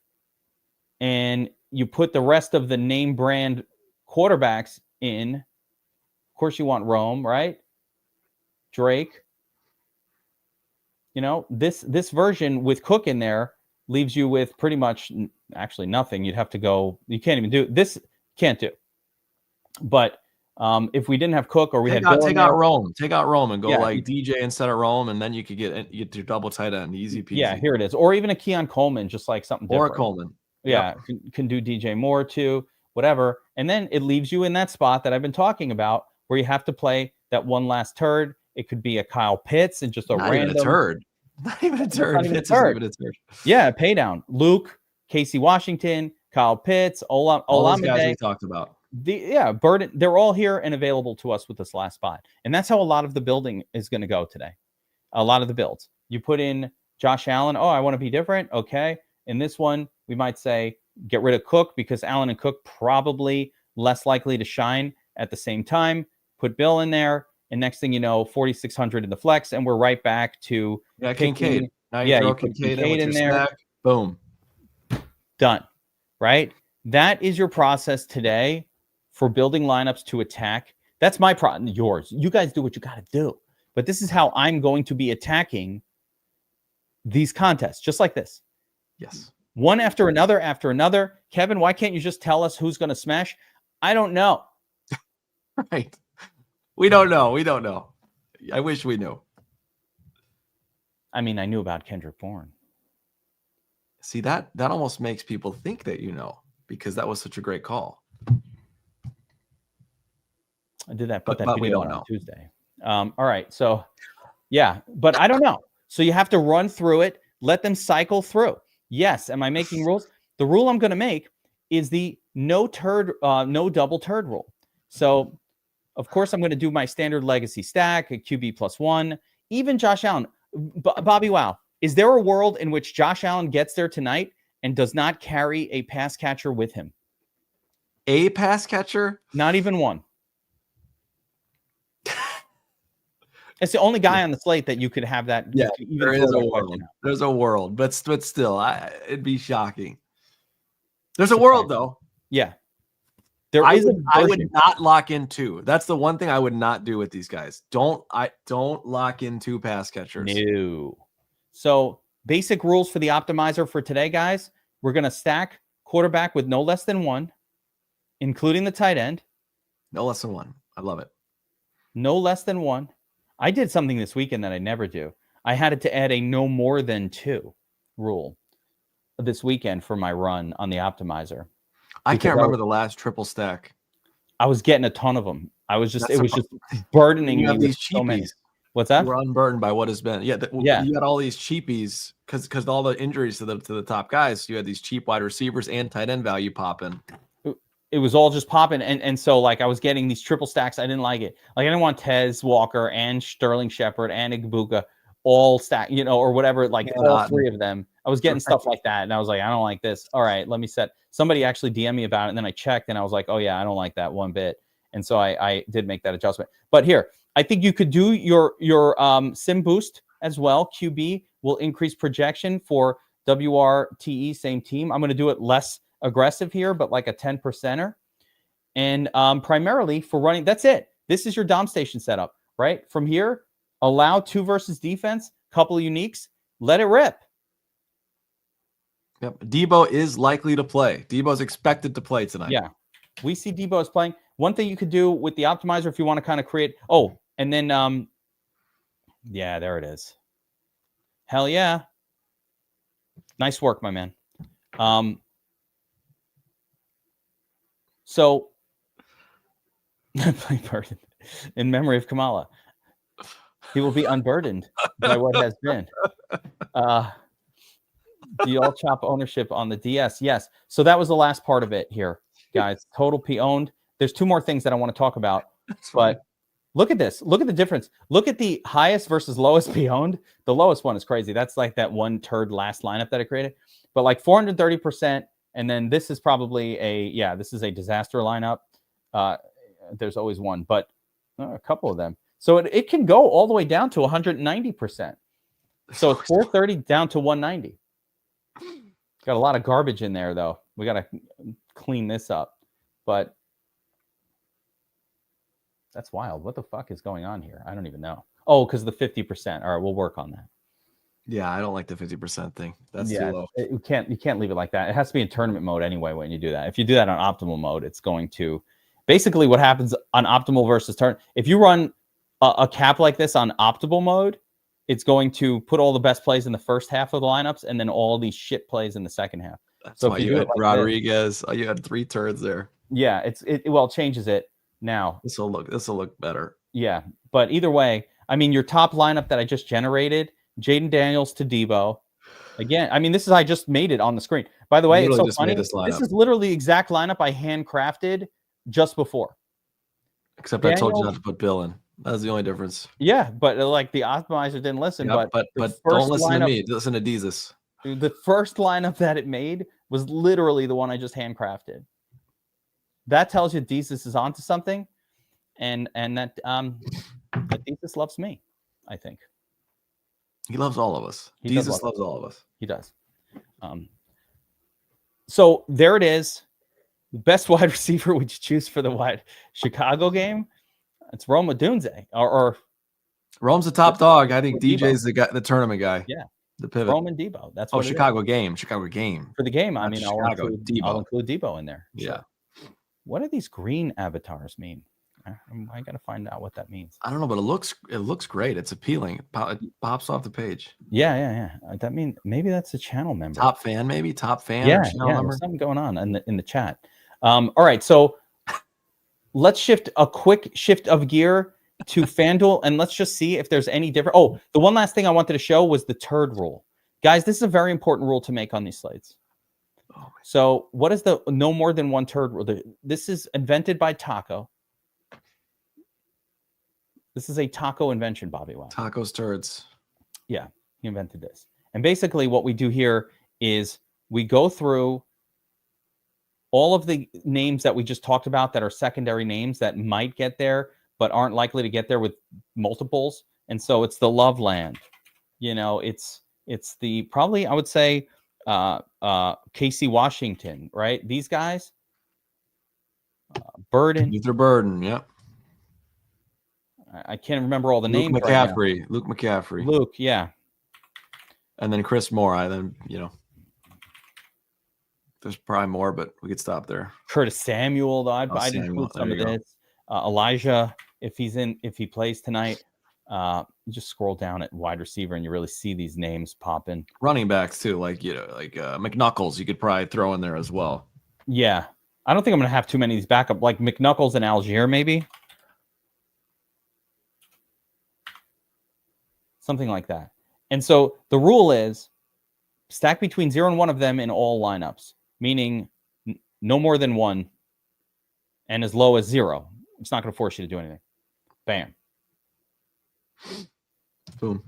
And you put the rest of the name brand quarterbacks in. Of course, you want Rome, right? Drake. This version with Cook in there leaves you with pretty much actually nothing. You'd have to go. You can't even do this. Can't do. But if we didn't have Cook or we take out Rome and go like DJ instead of Rome, and then you could get your double tight end, easy peasy. Yeah, here it is. Or even a Keon Coleman, just like something different. Or a Coleman. Yeah, can do DJ Moore too, whatever. And then it leaves you in that spot that I've been talking about where you have to play that one last turd. It could be a Kyle Pitts and just Not random. Even a turd. Not even a turd. Not even a turd. Yeah, pay down. Luke, Casey Washington, Kyle Pitts, all those guys we talked about. Burden. They're all here and available to us with this last spot. And that's how a lot of the building is going to go today. A lot of the builds. You put in Josh Allen. Oh, I want to be different. Okay. In this one, we might say get rid of Cook because Allen and Cook probably less likely to shine at the same time. Put Bill in there. And next thing you know, 4,600 in the flex. And we're right back to Kincaid. Now you throw Kincaid in there. Snack. Boom. Done. Right? That is your process today for building lineups to attack. That's my problem. Yours. You guys do what you got to do. But this is how I'm going to be attacking these contests, just like this. Yes. One after another. Kevin, why can't you just tell us who's going to smash? I don't know. Right. We don't know. I wish we knew. I mean, I knew about Kendrick Bourne. See, that almost makes people think that because that was such a great call. I did that, put that video on Tuesday. All right. So, yeah, but I don't know. So you have to run through it, let them cycle through. Yes. Am I making rules? The rule I'm going to make is the no double turd rule. So, of course, I'm going to do my standard legacy stack, a QB +1, even Josh Allen. Bobbywow, is there a world in which Josh Allen gets there tonight and does not carry a pass catcher with him? A pass catcher? Not even one. It's the only guy on the slate that you could have that. Yeah, there is a world. There's a world, but still, it'd be shocking. There's a world, though. Yeah. I would not lock in 2. That's the one thing I would not do with these guys. Don't lock in 2 pass catchers. No. So basic rules for the optimizer for today, guys. We're going to stack quarterback with no less than 1, including the tight end. No less than 1. I love it. No less than 1. I did something this weekend that I never do. I had to add a no more than 2 rule this weekend for my run on the optimizer. I can't remember the last triple stack. I was getting a ton of them. It was just burdening me with so many. What's that? You were unburdened by what has been. Yeah. You had all these cheapies because all the injuries to the top guys. You had these cheap wide receivers and tight end value popping. It was all just popping. And so like I was getting these triple stacks. I didn't like it. Like I didn't want Tez Walker and Sterling Shepard and Igbuka all stack, or whatever, like all 3 of them. I was getting stuff like that. And I was like, I don't like this. All right, let me set. Somebody actually DM'd me about it. And then I checked and I was like, oh yeah, I don't like that one bit. And so I did make that adjustment. But here, I think you could do your sim boost as well. QB will increase projection for WRTE, same team. I'm going to do it less aggressive here, but like a 10%er. And primarily for running, that's it. This is your Dom station setup, right? From here, allow 2 versus defense, couple of uniques, let it rip. Yep. Debo is likely to play. Debo's expected to play tonight. Yeah. We see Debo is playing. One thing you could do with the optimizer if you want to kind of create. Oh, and then, yeah, there it is. Hell yeah. Nice work, my man. So, in memory of Kamala, he will be unburdened by what has been. Do you all chop ownership on the DS? Yes. So that was the last part of it here, guys. Total P owned. There's 2 more things that I want to talk about, but look at this. Look at the difference. Look at the highest versus lowest P owned. The lowest one is crazy. That's like that one turd last lineup that I created, but like 430%. And then this is probably this is a disaster lineup. There's always one, but a couple of them. So it can go all the way down to 190%. So it's 430 down to 190. Got a lot of garbage in there, though. We got to clean this up. But that's wild. What the fuck is going on here? I don't even know. Oh, because the 50%. All right, we'll work on that. Yeah, I don't like the 50% thing. That's too low. You can't leave it like that. It has to be in tournament mode anyway when you do that. If you do that on optimal mode, it's going to basically what happens on optimal versus turn. If you run a cap like this on optimal mode, it's going to put all the best plays in the first half of the lineups and then all these shit plays in the second half. That's so why you had Rodriguez. You had 3 turds there. Yeah, it changes it now. This will look better. Yeah, but either way, I mean, your top lineup that I just generated, Jaden Daniels to Debo. Again, I mean, I just made it on the screen. By the way, it's so funny. This is literally the exact lineup I handcrafted just before. Except I told you not to put Bill in. That's the only difference. Yeah, but like the optimizer didn't listen. Yep, but don't listen to me. Listen to Jesus. The first lineup that it made was literally the one I just handcrafted. That tells you Jesus is onto something, and that Jesus loves me. I think he loves all of us. Jesus loves all of us. He does. So there it is. The best wide receiver would you choose for the Chicago game? It's Rome Odunze or Rome's the top dog. I think DJ's the tournament guy. Yeah, the pivot. Rome and Debo. That's what Chicago game for the game. I mean, I'll include Debo in there. Yeah. So, what do these green avatars mean? I got to find out what that means. I don't know, but it looks great. It's appealing. It pops off the page. Yeah. That means maybe that's a channel member. Top fan. Yeah, there's something going on in the chat. All right, so let's shift of gear to FanDuel, and let's just see if there's any different. Oh, the one last thing I wanted to show was the turd rule. Guys, this is a very important rule to make on these slates. So what is the no more than one turd rule? This is invented by Taco. This is a Taco invention, Bobbywow. Tacos, turds. Yeah, he invented this. And basically what we do here is we go through all of the names that we just talked about that are secondary names that might get there, but aren't likely to get there with multiples. And so it's the Loveland. You know, it's the probably, I would say, Casey Washington, right? These guys. Burden. Luther Burden, yep. I can't remember all the names. McCaffrey, right, Luke McCaffrey. Luke, yeah. And then Chris Moore. There's probably more, but we could stop there. Curtis Samuel, though. I'd include some of this. Elijah, if he plays tonight. Just scroll down at wide receiver and you really see these names popping. Running backs too, like McNuckles, you could probably throw in there as well. Yeah. I don't think I'm going to have too many of these backup, like McNuckles and Algier, maybe. Something like that. And so the rule is stack between 0 and 1 of them in all lineups, meaning no more than 1 and as low as 0. It's not going to force you to do anything. Bam. Boom.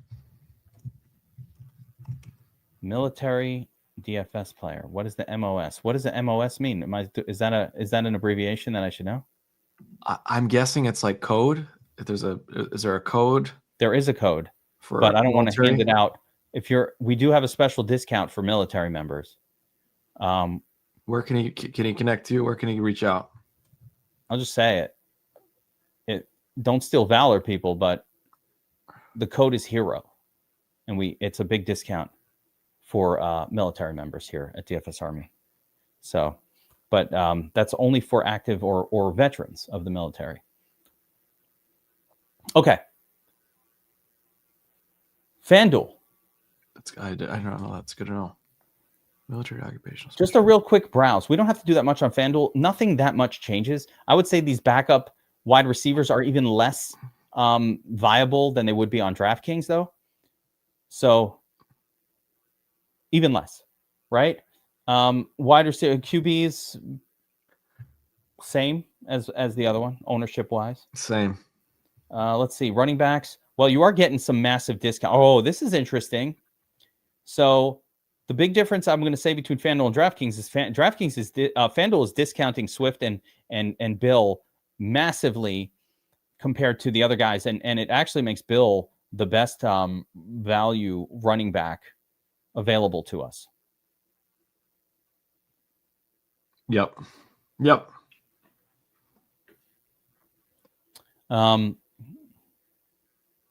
Military DFS player. What is the MOS? What does the MOS mean? Is that an abbreviation that I should know? I'm guessing it's like code. Is there a code? There is a code. But I don't want to hand it out. We do have a special discount for military members. Where can he connect to? Where can he reach out? I'll just say it. Don't steal valor, people, but the code is HERO, and it's a big discount for military members here at DFS Army. So, but that's only for active or veterans of the military. Okay. FanDuel. I don't know. That's good to know. Military occupation. Just a real quick browse. We don't have to do that much on FanDuel. Nothing that much changes. I would say these backup wide receivers are even less viable than they would be on DraftKings, though. So even less, right? Wide receiver QBs, same as the other one, ownership wise. Same. Let's see, running backs. Well, you are getting some massive discount. Oh, this is interesting. So the big difference I'm going to say between FanDuel and DraftKings is FanDuel is discounting Swift and Bill massively compared to the other guys, and it actually makes Bill the best value running back available to us. Yep.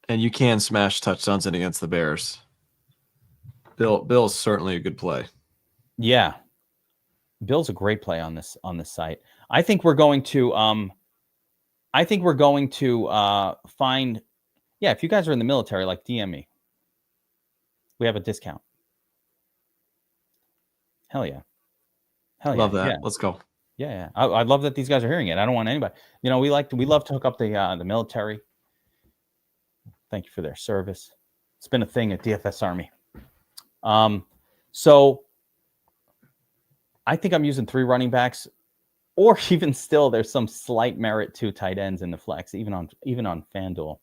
And you can smash touchdowns in against the Bears. Bill's certainly a good play. Yeah. Bill's a great play on this site. I think we're going to find, if you guys are in the military, like DM me. We have a discount. Hell yeah. Love that. Yeah. Let's go. Yeah. I love that these guys are hearing it. I don't want anybody. We love to hook up the military. Thank you for their service. It's been a thing at DFS Army. So I think I'm using 3 running backs, or even still, there's some slight merit to tight ends in the flex, even on FanDuel.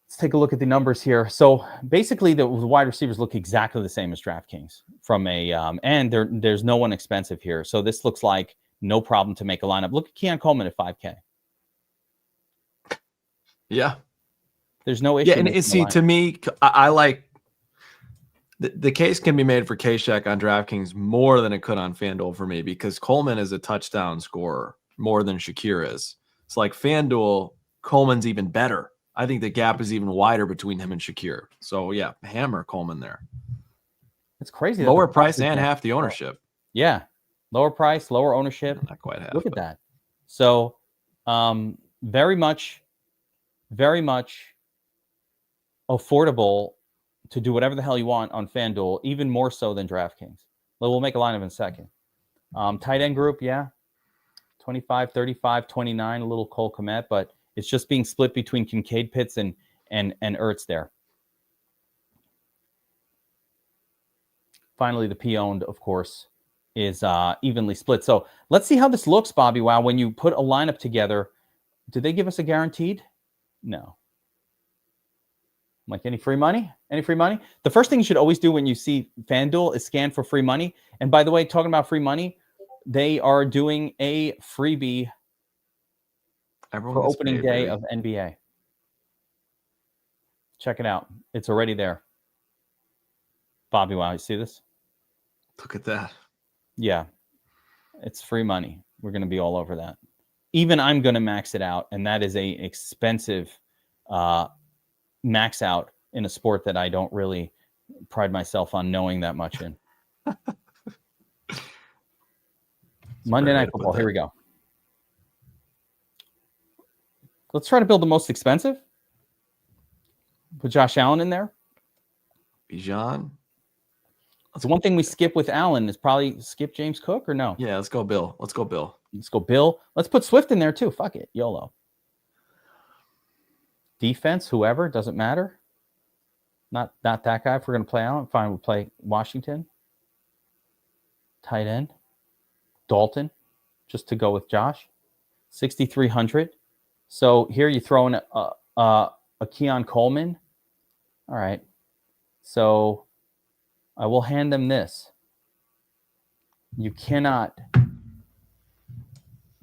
Let's take a look at the numbers here. So basically, the wide receivers look exactly the same as DraftKings from and there's no one expensive here. So this looks like no problem to make a lineup. Look at Keon Coleman at 5K. Yeah. There's no issue. Yeah, and see, to me, I like the case can be made for K-Shack on DraftKings more than it could on FanDuel for me, because Coleman is a touchdown scorer more than Shakir is. It's like FanDuel, Coleman's even better. I think the gap is even wider between him and Shakir. So yeah, hammer Coleman there. It's crazy. Lower price and half the ownership. Yeah. Lower price, lower ownership. Not quite half. Look at that. So very much affordable to do whatever the hell you want on FanDuel, even more so than DraftKings. We'll make a lineup in a second. Tight end group, 25, 35, 29, a little Cole Kmet, but It's just being split between Kincaid, Pitts, and Ertz there. Finally, the P-owned, of course, is evenly split. So let's see how this looks, Bobbywow. When you put a lineup together, do they give us a guaranteed? No. Like any free money? Any free money? The first thing you should always do when you see FanDuel is scan for free money. And by the way, talking about free money, they are doing a freebie for opening day of NBA. Check it out. It's already there. Bobbywow, you see this? Look at that. Yeah. It's free money. We're going to be all over that. Even I'm going to max it out, and that is a expensive max out in a sport that I don't really pride myself on knowing that much in. Monday Night Football. Here we go. Let's try to build the most expensive. Put Josh Allen in there. Bijan. The one thing we skip with Allen is probably skip James Cook or no? Yeah, let's go Bill. Let's go Bill. Let's go Bill. Let's put Swift in there too. Fuck it. YOLO. Defense, whoever, doesn't matter. Not that guy. If we're going to play Allen, fine, we'll play Washington. Tight end. Dalton, just to go with Josh. 6,300. So here you throw in a Keon Coleman. All right. So I will hand them this. You cannot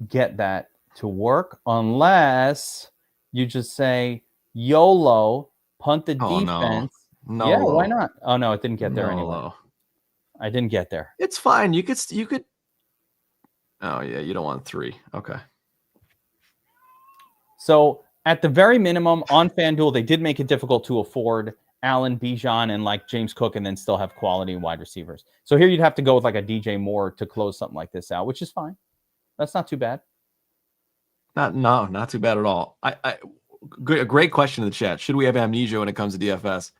get that to work unless you just say YOLO, punt the defense. No. Yeah, why not? Oh no, it didn't get there anyway. I didn't get there. It's fine. You could. Oh yeah, you don't want 3. Okay. So at the very minimum on FanDuel, they did make it difficult to afford Allen, Bijan, and like James Cook, and then still have quality wide receivers. So here you'd have to go with like a DJ Moore to close something like this out, which is fine. That's not too bad. Not too bad at all. A great question in the chat. Should we have amnesia when it comes to DFS?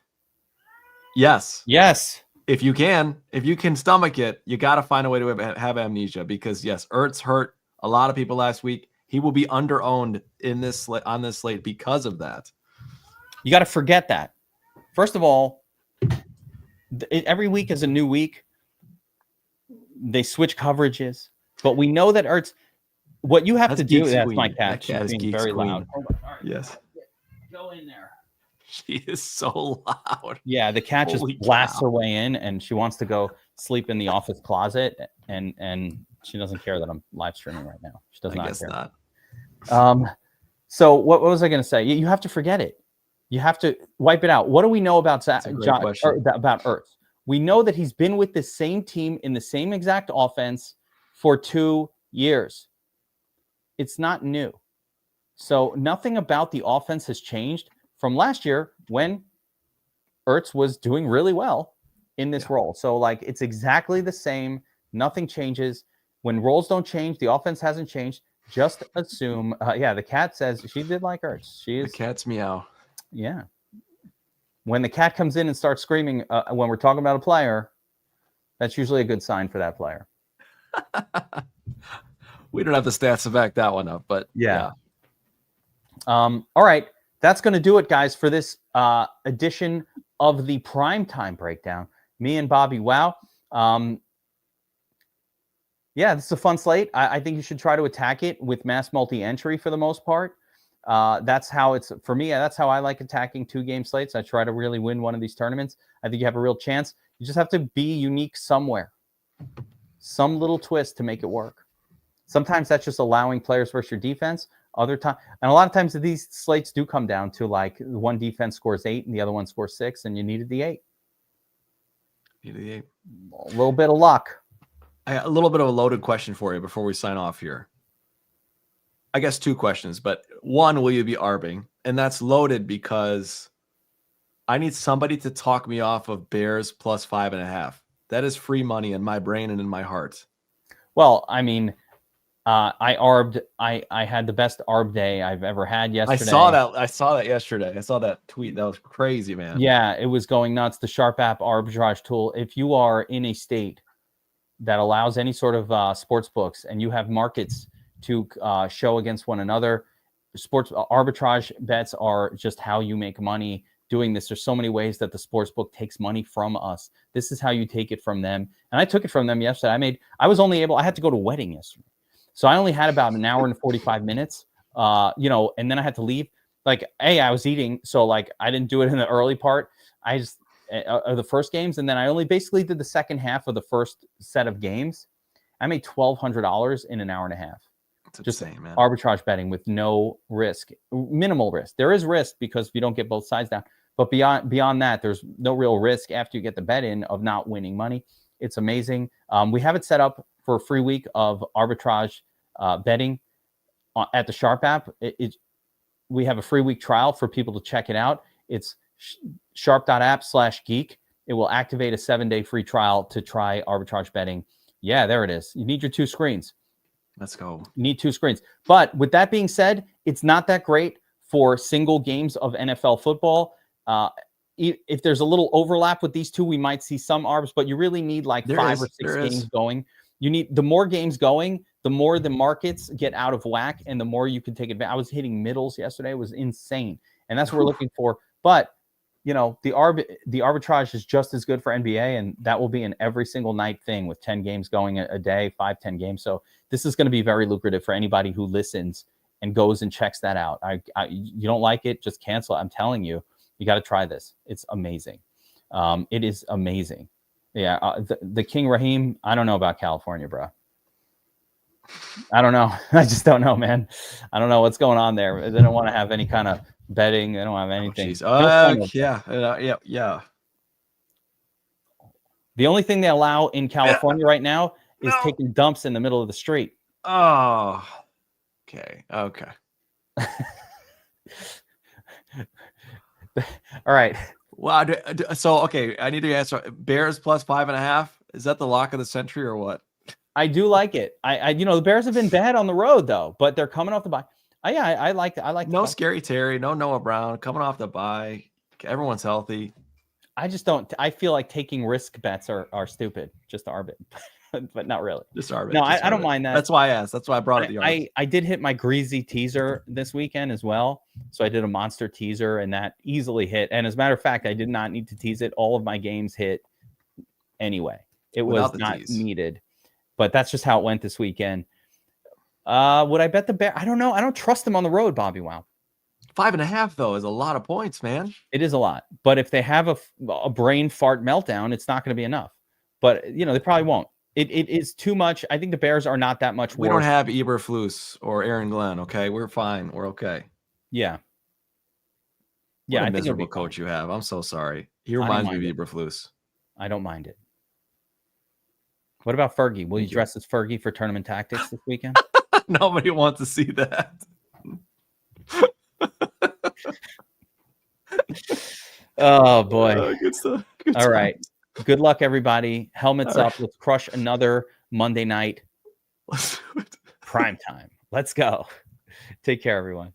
Yes. Yes. If you can stomach it, you got to find a way to have amnesia because yes, Ertz hurt a lot of people last week. He will be under-owned on this slate because of that. You got to forget that. First of all, every week is a new week. They switch coverages, but we know that Ertz. What you have to do. That's my cat. She's being very loud. Hold on. All right. Yes. Go in there. She is so loud. Yeah, the cat just blasts her way in, and she wants to go sleep in the office closet, and she doesn't care that I'm live streaming right now. She does not care. Not. So what was I going to say? You have to forget it. You have to wipe it out. What do we know about Ertz? We know that he's been with the same team in the same exact offense for 2 years. It's not new. So nothing about the offense has changed from last year when Ertz was doing really well in this role. So like it's exactly the same. Nothing changes. When roles don't change, the offense hasn't changed. Just assume. The cat says she did like Ertz. The cat's meow. Yeah. When the cat comes in and starts screaming when we're talking about a player, that's usually a good sign for that player. We don't have the stats to back that one up, but yeah. All right. That's going to do it, guys, for this edition of the Primetime Breakdown. Me and Bobbywow. This is a fun slate. I think you should try to attack it with mass multi-entry for the most part. That's how it's for me. That's how I like attacking 2-game slates. I try to really win one of these tournaments. I think you have a real chance. You just have to be unique somewhere, some little twist to make it work. Sometimes that's just allowing players versus your defense. Other time, and a lot of times these slates do come down to like one defense scores 8 and the other one scores 6, and you needed the 8. A little bit of luck. I got a little bit of a loaded question for you before we sign off here. I guess 2 questions, but one, will you be arbing? And that's loaded because I need somebody to talk me off of Bears plus 5.5. That is free money in my brain and in my heart. Well, I mean, I arbed. I had the best arb day I've ever had yesterday. I saw that yesterday. I saw that tweet. That was crazy, man. Yeah, it was going nuts. The Sharp app arbitrage tool. If you are in a state that allows any sort of sports books and you have markets to show against one another, sports arbitrage bets are just how you make money doing this. There's so many ways that the sports book takes money from us. This is how you take it from them. And I took it from them yesterday. I had to go to a wedding yesterday. So I only had about an hour and 45 minutes, and then I had to leave. Like, I was eating. So like, I didn't do it in the early part. I just, the first games. And then I only basically did the second half of the first set of games. I made $1,200 in an hour and a half. That's just insane, man. Arbitrage betting with no risk, minimal risk. There is risk because you don't get both sides down. But beyond that, there's no real risk after you get the bet in of not winning money. It's amazing. We have it set up for a free week of arbitrage betting at the Sharp app. We have a free week trial for people to check it out. It's sharp.app/geek. It will activate a 7-day free trial to try arbitrage betting. Yeah, there it is. You need your 2 screens. Let's go. You need 2 screens. But with that being said, it's not that great for single games of NFL football. If there's a little overlap with these two, we might see some arbs, but you really need like 5 or 6 games going. You need the more games going, the more the markets get out of whack and the more you can take advantage. I was hitting middles yesterday. It was insane. And that's what we're looking for. But the arbitrage is just as good for NBA, and that will be an every single night thing with 10 games going a day, 5-10 games. So this is going to be very lucrative for anybody who listens and goes and checks that out. You don't like it, just cancel it. I'm telling you, you got to try this. It's amazing. It is amazing. Yeah. The King Raheem, I don't know about California, bro. I don't know. I just don't know, man. I don't know what's going on there. They don't want to have any kind of betting. They don't have anything. Yeah. The only thing they allow in California right now is taking dumps in the middle of the street. Oh, okay. All right. Wow. So, okay, I need to answer. Bears plus 5.5. Is that the lock of the century or what? I do like it. The Bears have been bad on the road though, but they're coming off the bye. I like. No Scary Terry, no Noah Brown coming off the bye. Everyone's healthy. I just don't. I feel like taking risk bets are stupid. Just arbit, but not really. Just arbit. No, I don't mind that. That's why I asked. That's why I brought it. I did hit my greasy teaser this weekend as well. So I did a monster teaser, and that easily hit. And as a matter of fact, I did not need to tease it. All of my games hit anyway. It was not needed. But that's just how it went this weekend. Would I bet the Bears? I don't know. I don't trust them on the road, Bobbywow. 5.5 though is a lot of points, man. It is a lot. But if they have a brain fart meltdown, it's not going to be enough. But they probably won't. It is too much. I think the Bears are not that much worse. We don't have Eberflus or Aaron Glenn. Okay, we're fine. We're okay. Yeah. What a miserable coach you have. I'm so sorry. He reminds me of Eberflus. I don't mind it. What about Fergie? Will you dress as Fergie for tournament tactics this weekend? Nobody wants to see that. Oh, boy. Good stuff. All right. Good luck, everybody. Helmets up. Let's crush another Monday night. Let's do it. Prime time. Let's go. Take care, everyone.